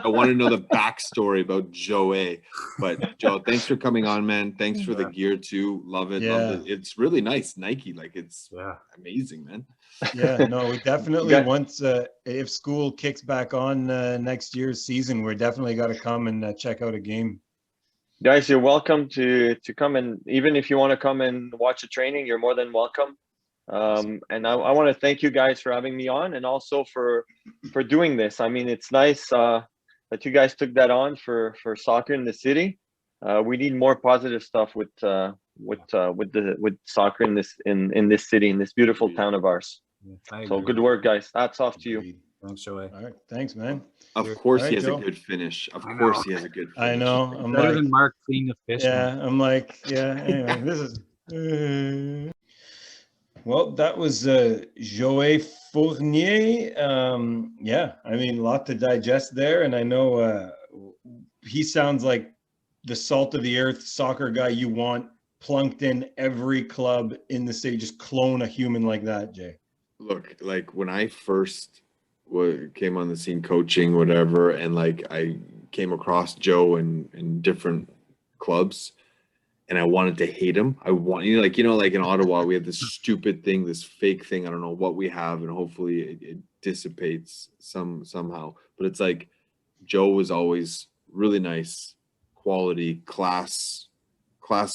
want to know the backstory about Joé. But Joe, thanks for coming on, man. Thanks for the gear too. Love it. Yeah. Love it. It's really nice. Nike, like, it's amazing, man. Yeah, no, we definitely once if school kicks back on next year's season, we're definitely got to come and check out a game. Guys, you're welcome to come, and even if you want to come and watch a training, you're more than welcome. And I want to thank you guys for having me on, and also for doing this. I mean, it's nice that you guys took that on for soccer in the city. We need more positive stuff with soccer in this city, in this beautiful town of ours. So good work, guys. Hats off to you. Thanks, Joey. All right, thanks, man. Of course, right, he has Joe. a good finish. Of course, he has a good finish. I know. I'm Better like, than Mark cleaning the fish. yeah, I'm like, yeah. Anyway, this is. Well, that was Joé Fournier. Yeah, I mean, a lot to digest there, and I know he sounds like the salt of the earth soccer guy you want plunked in every club in the city. Just clone a human like that, Jay. Look, like, when I first came on the scene coaching, whatever, and like I came across Joe in different clubs, and I wanted to hate him. Like in Ottawa, we have this stupid thing, this fake thing. I don't know what we have, and hopefully it dissipates somehow. But it's like Joe was always really nice, quality, class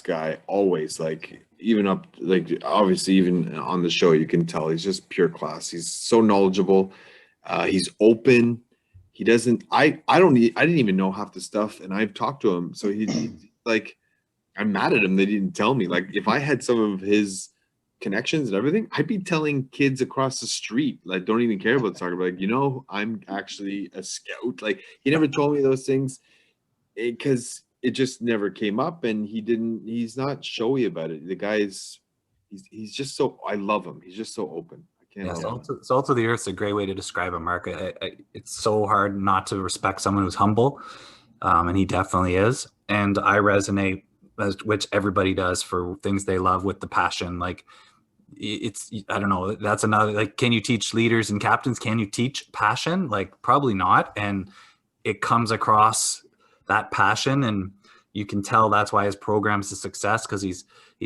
guy, always. Like, even up, like, obviously even on the show, you can tell he's just pure class. He's so knowledgeable. He's open. He doesn't. I didn't even know half the stuff, and I've talked to him. So he like, I'm mad at him that he didn't tell me. Like, if I had some of his connections and everything, I'd be telling kids across the street, like, don't even care about soccer, but like, I'm actually a scout. Like, he never told me those things because it just never came up, and he's not showy about it. The guy's he's just so, I love him. He's just so open. Salt of the earth's a great way to describe him, Mark. It's so hard not to respect someone who's humble, and he definitely is. And I resonate, which everybody does, for things they love with the passion. Like, I don't know, that's another, like, can you teach leaders and captains? Can you teach passion? Like, probably not. And it comes across, that passion, and you can tell that's why his program's a success, because he's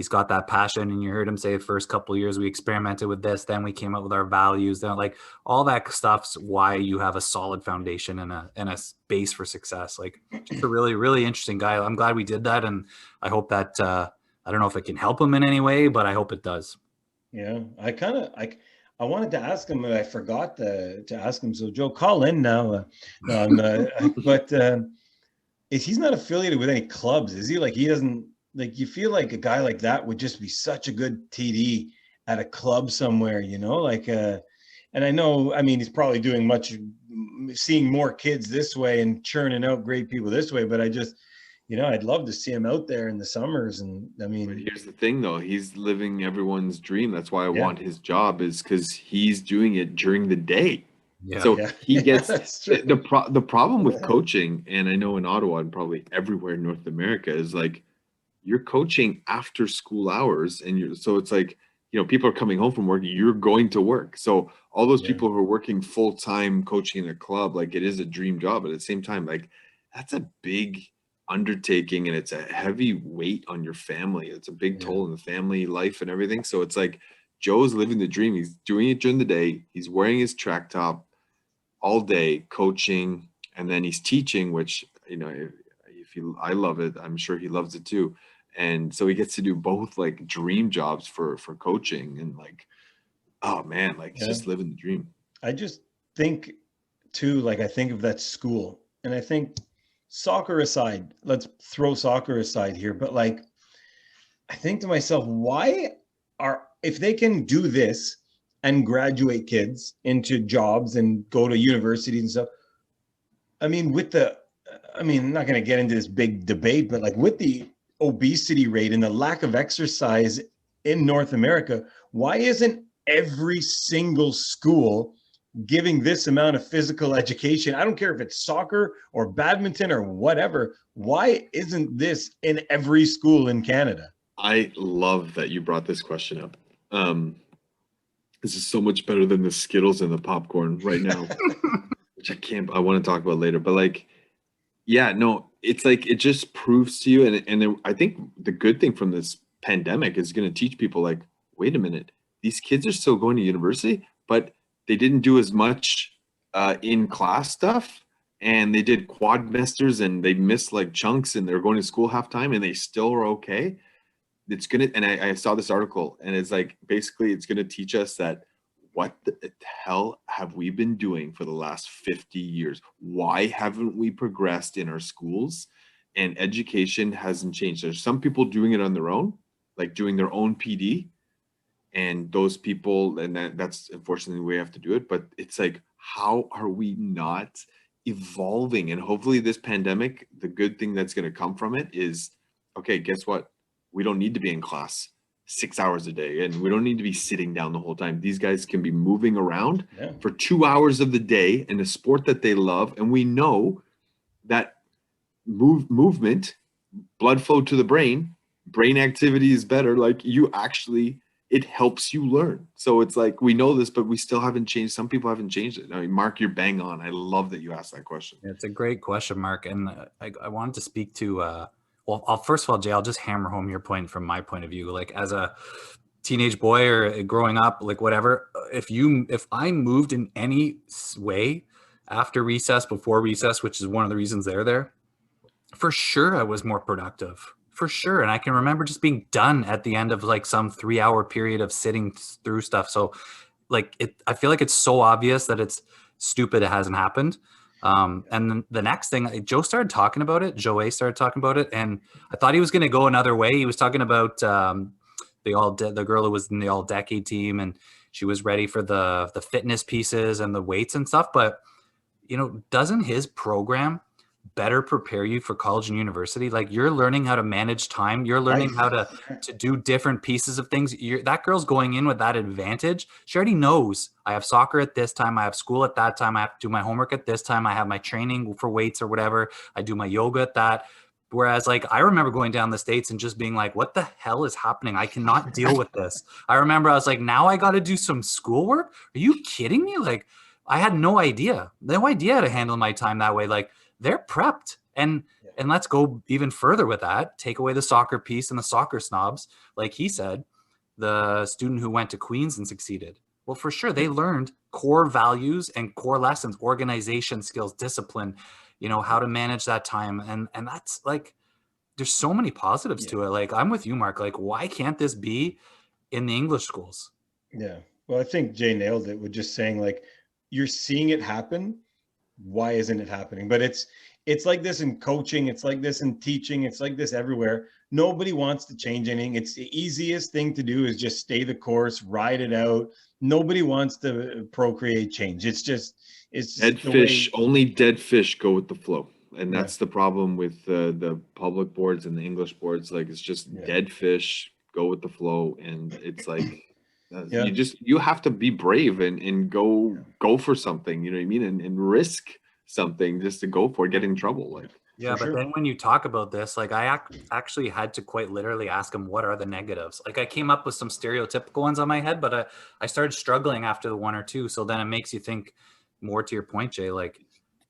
got that passion. And you heard him say the first couple of years we experimented with this, then we came up with our values, then like all that stuff's why you have a solid foundation and a base for success. Like, just a really, really interesting guy. I'm glad we did that, and I hope that I don't know if it can help him in any way, but I hope it does. Yeah, I wanted to ask him, but I forgot to ask him. So Joe, call in now. But he's not affiliated with any clubs, is he? Like, he doesn't, like, you feel like a guy like that would just be such a good TD at a club somewhere, like, and I know, I mean, he's probably seeing more kids this way and churning out great people this way, but I just, I'd love to see him out there in the summers. And I mean, but here's the thing though, he's living everyone's dream. That's why I want his job, is because he's doing it during the day. Yeah. So he gets the problem with Yeah. coaching, and I know in Ottawa and probably everywhere in North America, is like, you're coaching after school hours, and so it's like, people are coming home from work, you're going to work. So all those people who are working full-time coaching in a club, like, it is a dream job, but at the same time, like, that's a big undertaking, and it's a heavy weight on your family. It's a big toll in the family life and everything. So it's like, Joe's living the dream. He's doing it during the day. He's wearing his track top all day, coaching, and then he's teaching, which, I love it, I'm sure he loves it too. And so he gets to do both, like, dream jobs for coaching, and like, oh man, like, he's just living the dream. I just think too, like, I think of that school, and I think, soccer aside, let's throw soccer aside here, but like, I think to myself, if they can do this and graduate kids into jobs and go to universities and stuff, I mean, I'm not going to get into this big debate, but like, with the obesity rate and the lack of exercise in North America, why isn't every single school giving this amount of physical education? I don't care if it's soccer or badminton or whatever. Why isn't this in every school in Canada? I love that you brought this question up. This is so much better than the Skittles and the popcorn right now, which I want to talk about later. But like, yeah, no, it's like, it just proves to you. And I think the good thing from this pandemic is going to teach people, like, wait a minute, these kids are still going to university, but they didn't do as much in class stuff, and they did quadmesters, and they missed like chunks, and they're going to school half time, and they still are okay. It's gonna, and I saw this article, and it's like, basically, it's gonna teach us that, what the hell have we been doing for the last 50 years? Why haven't we progressed in our schools? And education hasn't changed. There's some people doing it on their own, like doing their own PD, and those people, and that's unfortunately the way we have to do it. But it's like, how are we not evolving? And hopefully this pandemic, the good thing that's going to come from it is, okay, guess what? We don't need to be in class 6 hours a day, and we don't need to be sitting down the whole time. These guys can be moving around for 2 hours of the day in a sport that they love. And we know that movement, blood flow to the brain activity is better. Like, it helps you learn. So it's like, we know this, but we still haven't changed. Some people haven't changed it. I mean, Mark, you're bang on. I love that you asked that question. It's a great question, Mark. And I wanted to speak to, first of all, Jay, I'll just hammer home your point from my point of view. Like, as a teenage boy or growing up, like, whatever, if I moved in any way after recess, before recess, which is one of the reasons they're there, for sure I was more productive. For sure. And I can remember just being done at the end of like some 3-hour period of sitting through stuff. So like, I feel like it's so obvious that it's stupid it hasn't happened. And then the next thing, Joé started talking about it, and I thought he was going to go another way. He was talking about the girl who was in the all-decade team, and she was ready for the fitness pieces and the weights and stuff. But, doesn't his program better prepare you for college and university? Like, you're learning how to manage time. You're learning how to do different pieces of things. That girl's going in with that advantage. She already knows, I have soccer at this time, I have school at that time, I have to do my homework at this time, I have my training for weights or whatever, I do my yoga at that. Whereas, like, I remember going down the States and just being like, what the hell is happening? I cannot deal with this. I remember I was like, now I got to do some schoolwork? Are you kidding me? Like, I had no idea how to handle my time that way. Like, they're prepped. And let's go even further with that. Take away the soccer piece and the soccer snobs. Like he said, the student who went to Queens and succeeded. Well, for sure, they learned core values and core lessons, organization skills, discipline, how to manage that time. And that's like, there's so many positives to it. Like, I'm with you, Mark. Like, why can't this be in the English schools? Yeah. Well, I think Jay nailed it with just saying, like, you're seeing it happen. Why isn't it happening? But it's like this in coaching. It's like this in teaching. It's like this everywhere. Nobody wants to change anything. It's the easiest thing to do is just stay the course, ride it out. Nobody wants to procreate change. It's just dead fish. Only dead fish go with the flow. And that's the problem with the public boards and the English boards. Like, it's just dead fish, go with the flow. And it's like, you have to be brave and go for something, you know what I mean? And risk something just to go for it, get in trouble. Like, Yeah, but then when you talk about this, like I actually had to quite literally ask him, what are the negatives? Like I came up with some stereotypical ones on my head, but I started struggling after the one or two. So then it makes you think more to your point, Jay, like,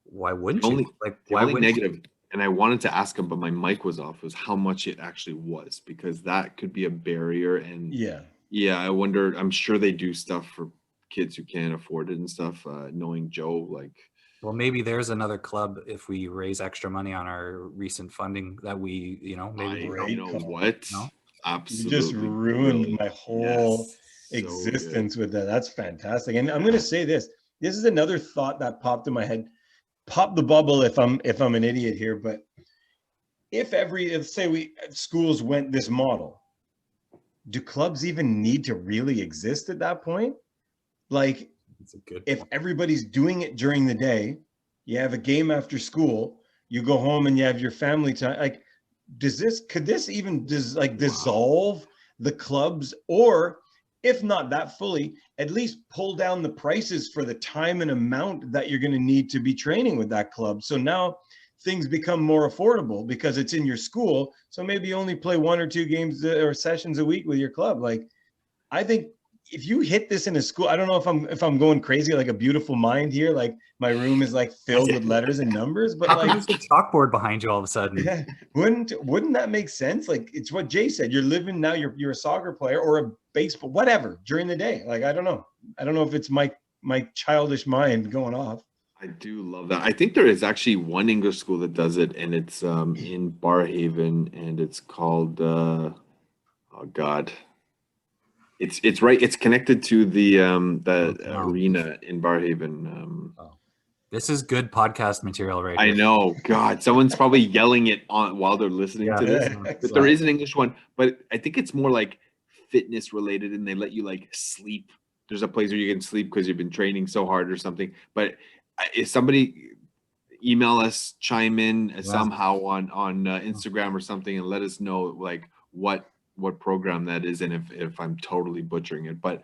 why wouldn't you? Like, the why only wouldn't negative, and I wanted to ask him, but my mic was off, was how much it actually was, because that could be a barrier. And yeah, I wonder, I'm sure they do stuff for kids who can't afford it and stuff, knowing Joe, like. Well, maybe there's another club if we raise extra money on our recent funding that we, maybe you know what? No? Absolutely. You just ruined my whole existence with that. That's fantastic. And I'm going to say this. This is another thought that popped in my head. Pop the bubble if I'm an idiot here, but if let's say schools went this model, do clubs even need to really exist at that point? Like, if everybody's doing it during the day, you have a game after school, you go home and you have your family time. Like, could this even dissolve the clubs, or if not that fully, at least pull down the prices for the time and amount that you're going to need to be training with that club? So now things become more affordable because it's in your school. So maybe you only play 1 or 2 games or sessions a week with your club. Like, I think if you hit this in a school, I don't know if I'm going crazy, like a beautiful mind here, like my room is like filled with letters and numbers, but how like there's a chalkboard behind you all of a sudden. Yeah, wouldn't that make sense? Like, it's what Jay said. You're living now. You're a soccer player or a baseball, whatever, during the day. Like, I don't know if it's my childish mind going off. I do love that. I think there is actually one English school that does it, and it's in Barhaven, and it's called oh God. It's right. It's connected to the arena in Barhaven. This is good podcast material, right here. I know. God, someone's probably yelling it on while they're listening to this. But there is an English one, but I think it's more like fitness related, and they let you like sleep. There's a place where you can sleep because you've been training so hard or something. But if somebody email us, chime in somehow on Instagram or something, and let us know like what program that is, and if I'm totally butchering it, but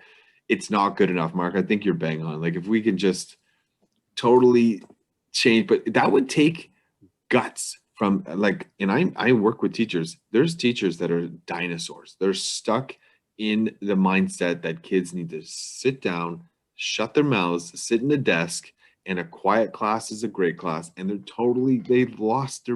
it's not good enough, Mark. I think you're bang on. Like, if we can just totally change, but that would take guts from, like, and I work with teachers. There's teachers that are dinosaurs. They're stuck in the mindset that kids need to sit down, shut their mouths, sit in the desk, and a quiet class is a great class. And they've lost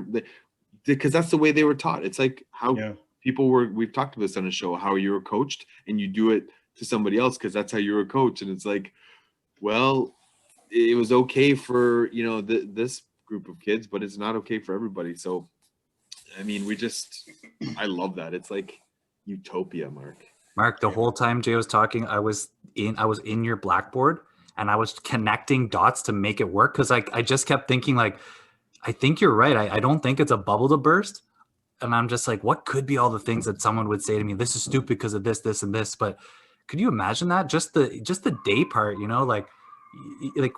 because that's the way they were taught. It's like how we've talked about this on a show, how you were coached and you do it to somebody else because that's how you were coached. And it's like, well, it was okay for, this group of kids, but it's not okay for everybody. So, I mean, I love that. It's like utopia, Mark. The whole time Jay was talking, I was in your Blackboard and I was connecting dots to make it work. Cause I just kept thinking like, I think you're right. I don't think it's a bubble to burst. And I'm just like, what could be all the things that someone would say to me? This is stupid because of this, this, and this. But could you imagine that? Just the day part, like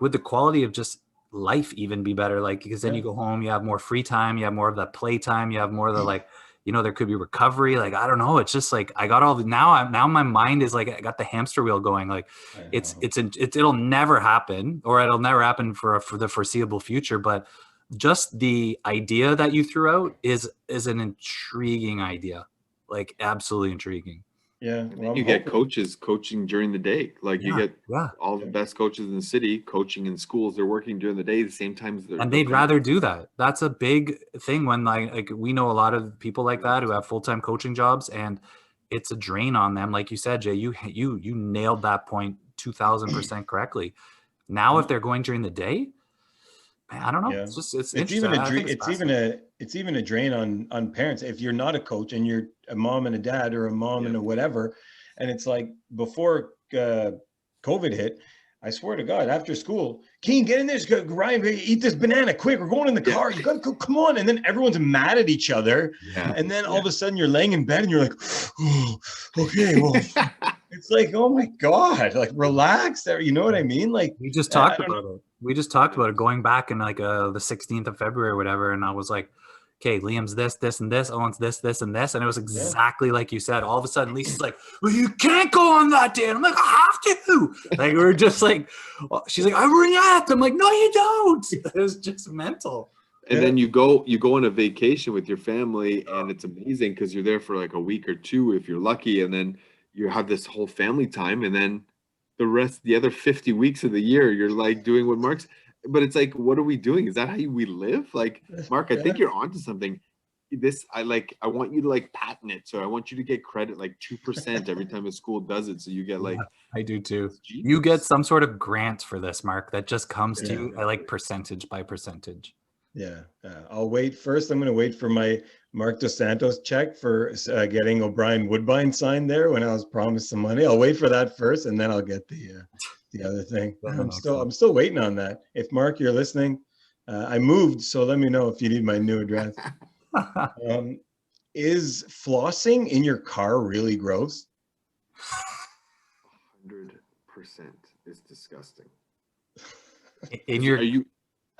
would the quality of just life even be better? Like, because then you go home, you have more free time, you have more of that play time, you have more of the like, there could be recovery. Like, I don't know. It's just like, I got all the, now my mind is like, I got the hamster wheel going. Like it'll never happen, or it'll never happen for the foreseeable future. But just the idea that you threw out is an intriguing idea, like absolutely intriguing. Yeah. Well, you get coaches coaching during the day. Like you get all the best coaches in the city coaching in schools. They're working during the day, the same time as and they'd rather do that. That's a big thing when like we know a lot of people like that who have full-time coaching jobs, and it's a drain on them. Like you said, Jay, you nailed that point 2000% correctly. Now, if they're going during the day, man, I don't know. It's even a drain on parents. If you're not a coach and you're a mom and a dad or a mom and a whatever, and it's like before COVID hit, I swear to God, after school, Keen, get in there, Ryan, eat this banana quick. We're going in the car. You gotta go, come on. And then everyone's mad at each other. Yeah. And then all of a sudden you're laying in bed and you're like, oh, okay, well, it's like, oh my God, like relax there. You know what I mean? Like we just talked about it. We just talked about it going back in like the 16th of February or whatever. And I was like, okay, Liam's this, and this. Owen's this, and this. And it was exactly like you said. All of a sudden, Lisa's like, well, you can't go on that day. And I'm like, I have to. Like, we're just like, she's like, I react. I'm like, no, you don't. It was just mental. And then you go on a vacation with your family, and it's amazing because you're there for like a week or two if you're lucky, and then you have this whole family time, and then the other 50 weeks of the year, you're like doing what Mark's. But it's like, what are we doing? Is that how we live? Like, Mark, I think you're onto something. I want you to like patent it. So I want you to get credit like 2% every time a school does it. So you get like, I do too. genius. You get some sort of grant for this, Mark, that just comes to Yeah. you like percentage by percentage. Yeah, I'll wait first. I'm going to wait for my Mark Dos Santos check for getting O'Brien Woodbine signed there when I was promised some money. I'll wait for that first, and then I'll get the other thing. I'm still waiting on that. If Mark, you're listening, I moved, so let me know if you need my new address. Is flossing in your car really gross? 100%. It's disgusting. Are you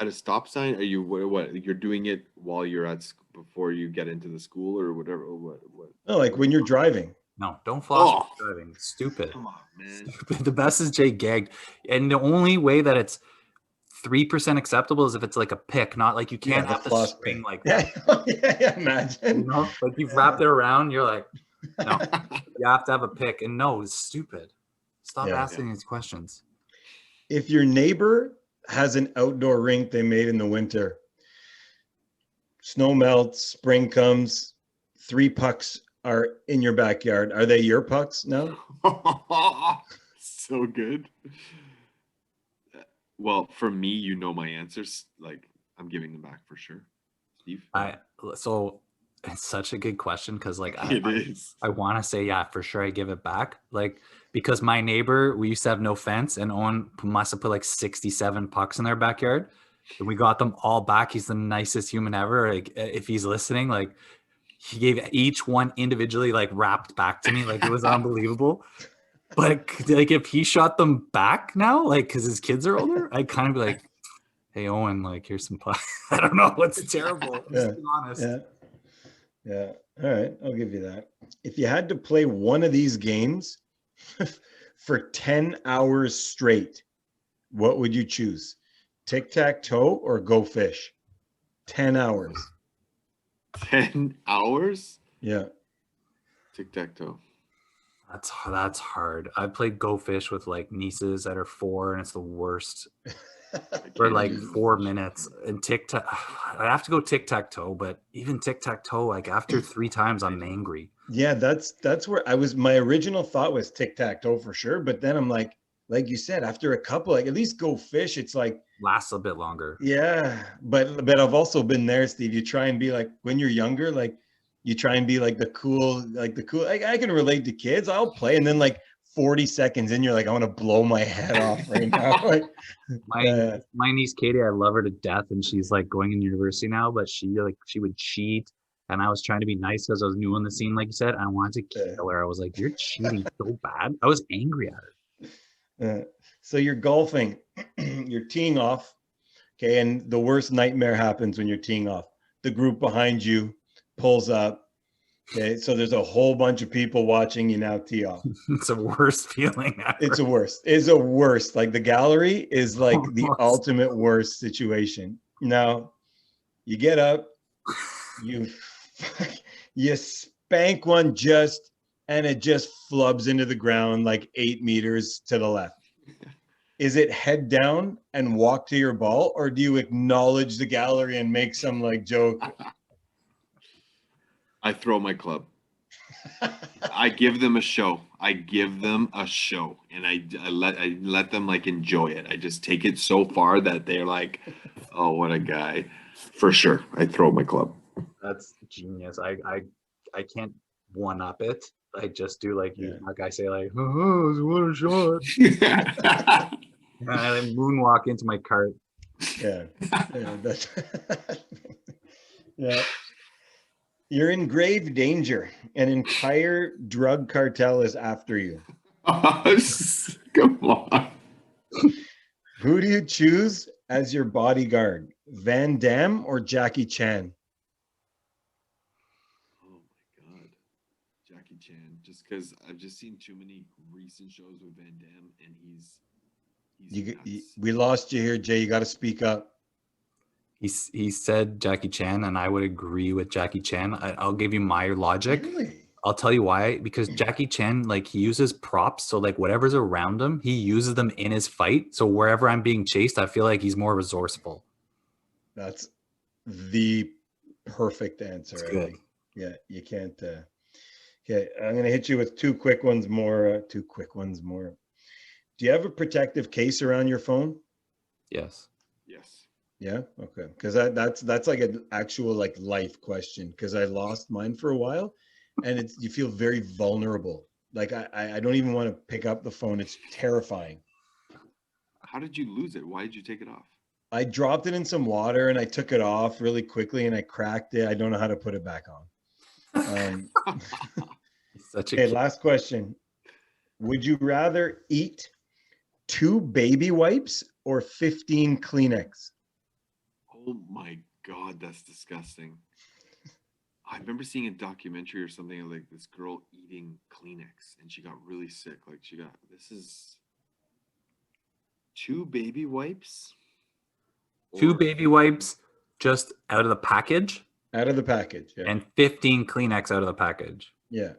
at a stop sign? Are you what? You're doing it while you're before you get into the school or whatever? Or what? No, like when you're driving. No, don't floss while driving. Stupid. Come on, man. Stupid. The best is Jay gagged, and the only way that it's 3% acceptable is if it's like a pick, not like you can't have the string like that. Yeah, imagine. You know, like you've wrapped it around. You're like, no, you have to have a pick, and no, it's stupid. Stop asking these questions. If your neighbor has an outdoor rink they made in the winter, snow melts, spring comes, 3 pucks are in your backyard. Are they your pucks now? So good. Well, for me, you know my answers. Like, I'm giving them back for sure. Steve? So it's such a good question because like I want to say, yeah, for sure I give it back. Like, because my neighbor, we used to have no fence, and Owen must have put like 67 pucks in their backyard, and we got them all back. He's the nicest human ever. Like, if he's listening, like he gave each one individually, like wrapped back to me. Like, it was unbelievable. But like if he shot them back now, like because his kids are older, I'd kind of be like, hey Owen, like here's some pucks. I don't know, it's terrible. Just being honest. Yeah. All right, I'll give you that. If you had to play one of these games for 10 hours straight, what would you choose? Tic-tac-toe or Go Fish? 10 hours. 10 hours? Yeah. Tic-tac-toe. That's hard. I played Go Fish with like nieces that are 4, and it's the worst. For like 4 minutes. And tic-tac, I have to go tic-tac-toe, but even tic-tac-toe, like after 3 times, I'm angry. Yeah, that's where I was. My original thought was tic-tac-toe for sure, but then I'm like you said, after a couple, like at least Go Fish, it's like lasts a bit longer. Yeah, but I've also been there, Steve. You try and be like when you're younger, like you try and be like the cool. I can relate to kids. I'll play, and then like 40 seconds in, you're like, I want to blow my head off right now. Like, my niece Katie, I love her to death, and she's like going in university now, but she would cheat, and I was trying to be nice because I was new on the scene, like you said. I wanted to kill her. I was like, you're cheating so bad. I was angry at her. So you're golfing, you're teeing off, okay, and the worst nightmare happens when you're teeing off. The group behind you pulls up. Okay, so there's a whole bunch of people watching you now tee off. It's a worst feeling ever. It's a worst. It's a worst. Like the gallery is like the ultimate worst situation. Now, you get up, you spank one and it just flubs into the ground like 8 meters to the left. Is it head down and walk to your ball, or do you acknowledge the gallery and make some like joke? I throw my club. I give them a show. And I let them like enjoy it. I just take it so far that they're like, oh, what a guy. For sure. I throw my club. That's genius. I can't one up it. I just do like you, like I say, like, oh, what a shot. And I like moonwalk into my cart. Yeah. Yeah. You're in grave danger. An entire drug cartel is after you. Come on. Who do you choose as your bodyguard? Van Damme or Jackie Chan? Oh my God. Jackie Chan. Just because I've just seen too many recent shows with Van Damme, and he's we lost you here, Jay. You got to speak up. He said Jackie Chan, and I would agree with Jackie Chan. I'll give you my logic. Really? I'll tell you why. Because Jackie Chan, like, he uses props, so like whatever's around him, he uses them in his fight. So wherever I'm being chased, I feel like he's more resourceful. That's the perfect answer. It's I good. think. Yeah, you can't. Okay, I'm gonna hit you with two quick ones more. Do you have a protective case around your phone? Yes. Yes. Yeah. Okay. Because that's like an actual like life question. Because I lost mine for a while, and it's you feel very vulnerable. Like I don't even want to pick up the phone. It's terrifying. How did you lose it? Why did you take it off? I dropped it in some water and I took it off really quickly and I cracked it. I don't know how to put it back on. He's such a Okay, kid. last question. Would you rather eat 2 baby wipes or 15 Kleenex? Oh my God, that's disgusting. I remember seeing a documentary or something of like this girl eating Kleenex and she got really sick. Like this is 2 baby wipes? 2 Or- baby wipes just out of the package, Out of the package. Yeah. and 15 Kleenex out of the package. Yeah.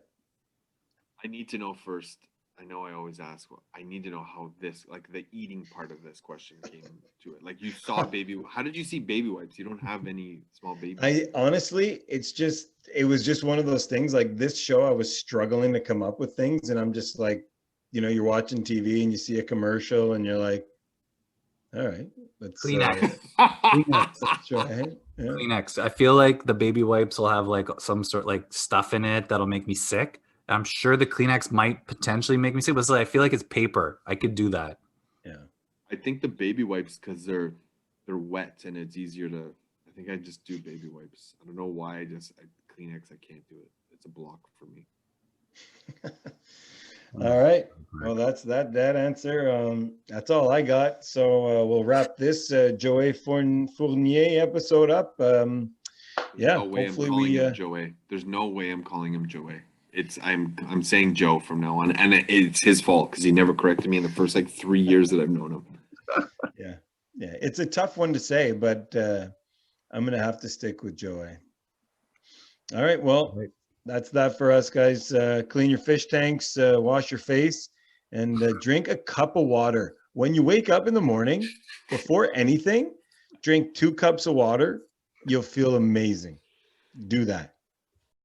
I need to know first. I know I always ask. I need to know how this, like the eating part of this question came to it. Like you saw baby. How did you see baby wipes? You don't have any small babies. I honestly, it was just one of those things. Like this show, I was struggling to come up with things, and I'm just like, you're watching TV and you see a commercial, and you're like, all right, let's Kleenex. let's try it. Yeah. Kleenex. I feel like the baby wipes will have like some sort like stuff in it that'll make me sick. I'm sure the Kleenex might potentially make me sick, but I feel like it's paper. I could do that. Yeah. I think the baby wipes because they're wet and it's easier to. I think I just do baby wipes. I don't know why. Kleenex. I can't do it. It's a block for me. All right. Well, that's that answer. That's all I got. So we'll wrap this Joé Fournier episode up. Yeah. No way Hopefully I'm calling we. him Joé. There's no way I'm calling him Joé. I'm saying Joe from now on, and it's his fault because he never corrected me in the first like 3 years that I've known him. Yeah. It's a tough one to say, but I'm gonna have to stick with Joé. All right. Well, that's that for us, guys. Clean your fish tanks, wash your face, and drink a cup of water. When you wake up in the morning, before anything, drink 2 cups of water. You'll feel amazing. Do that.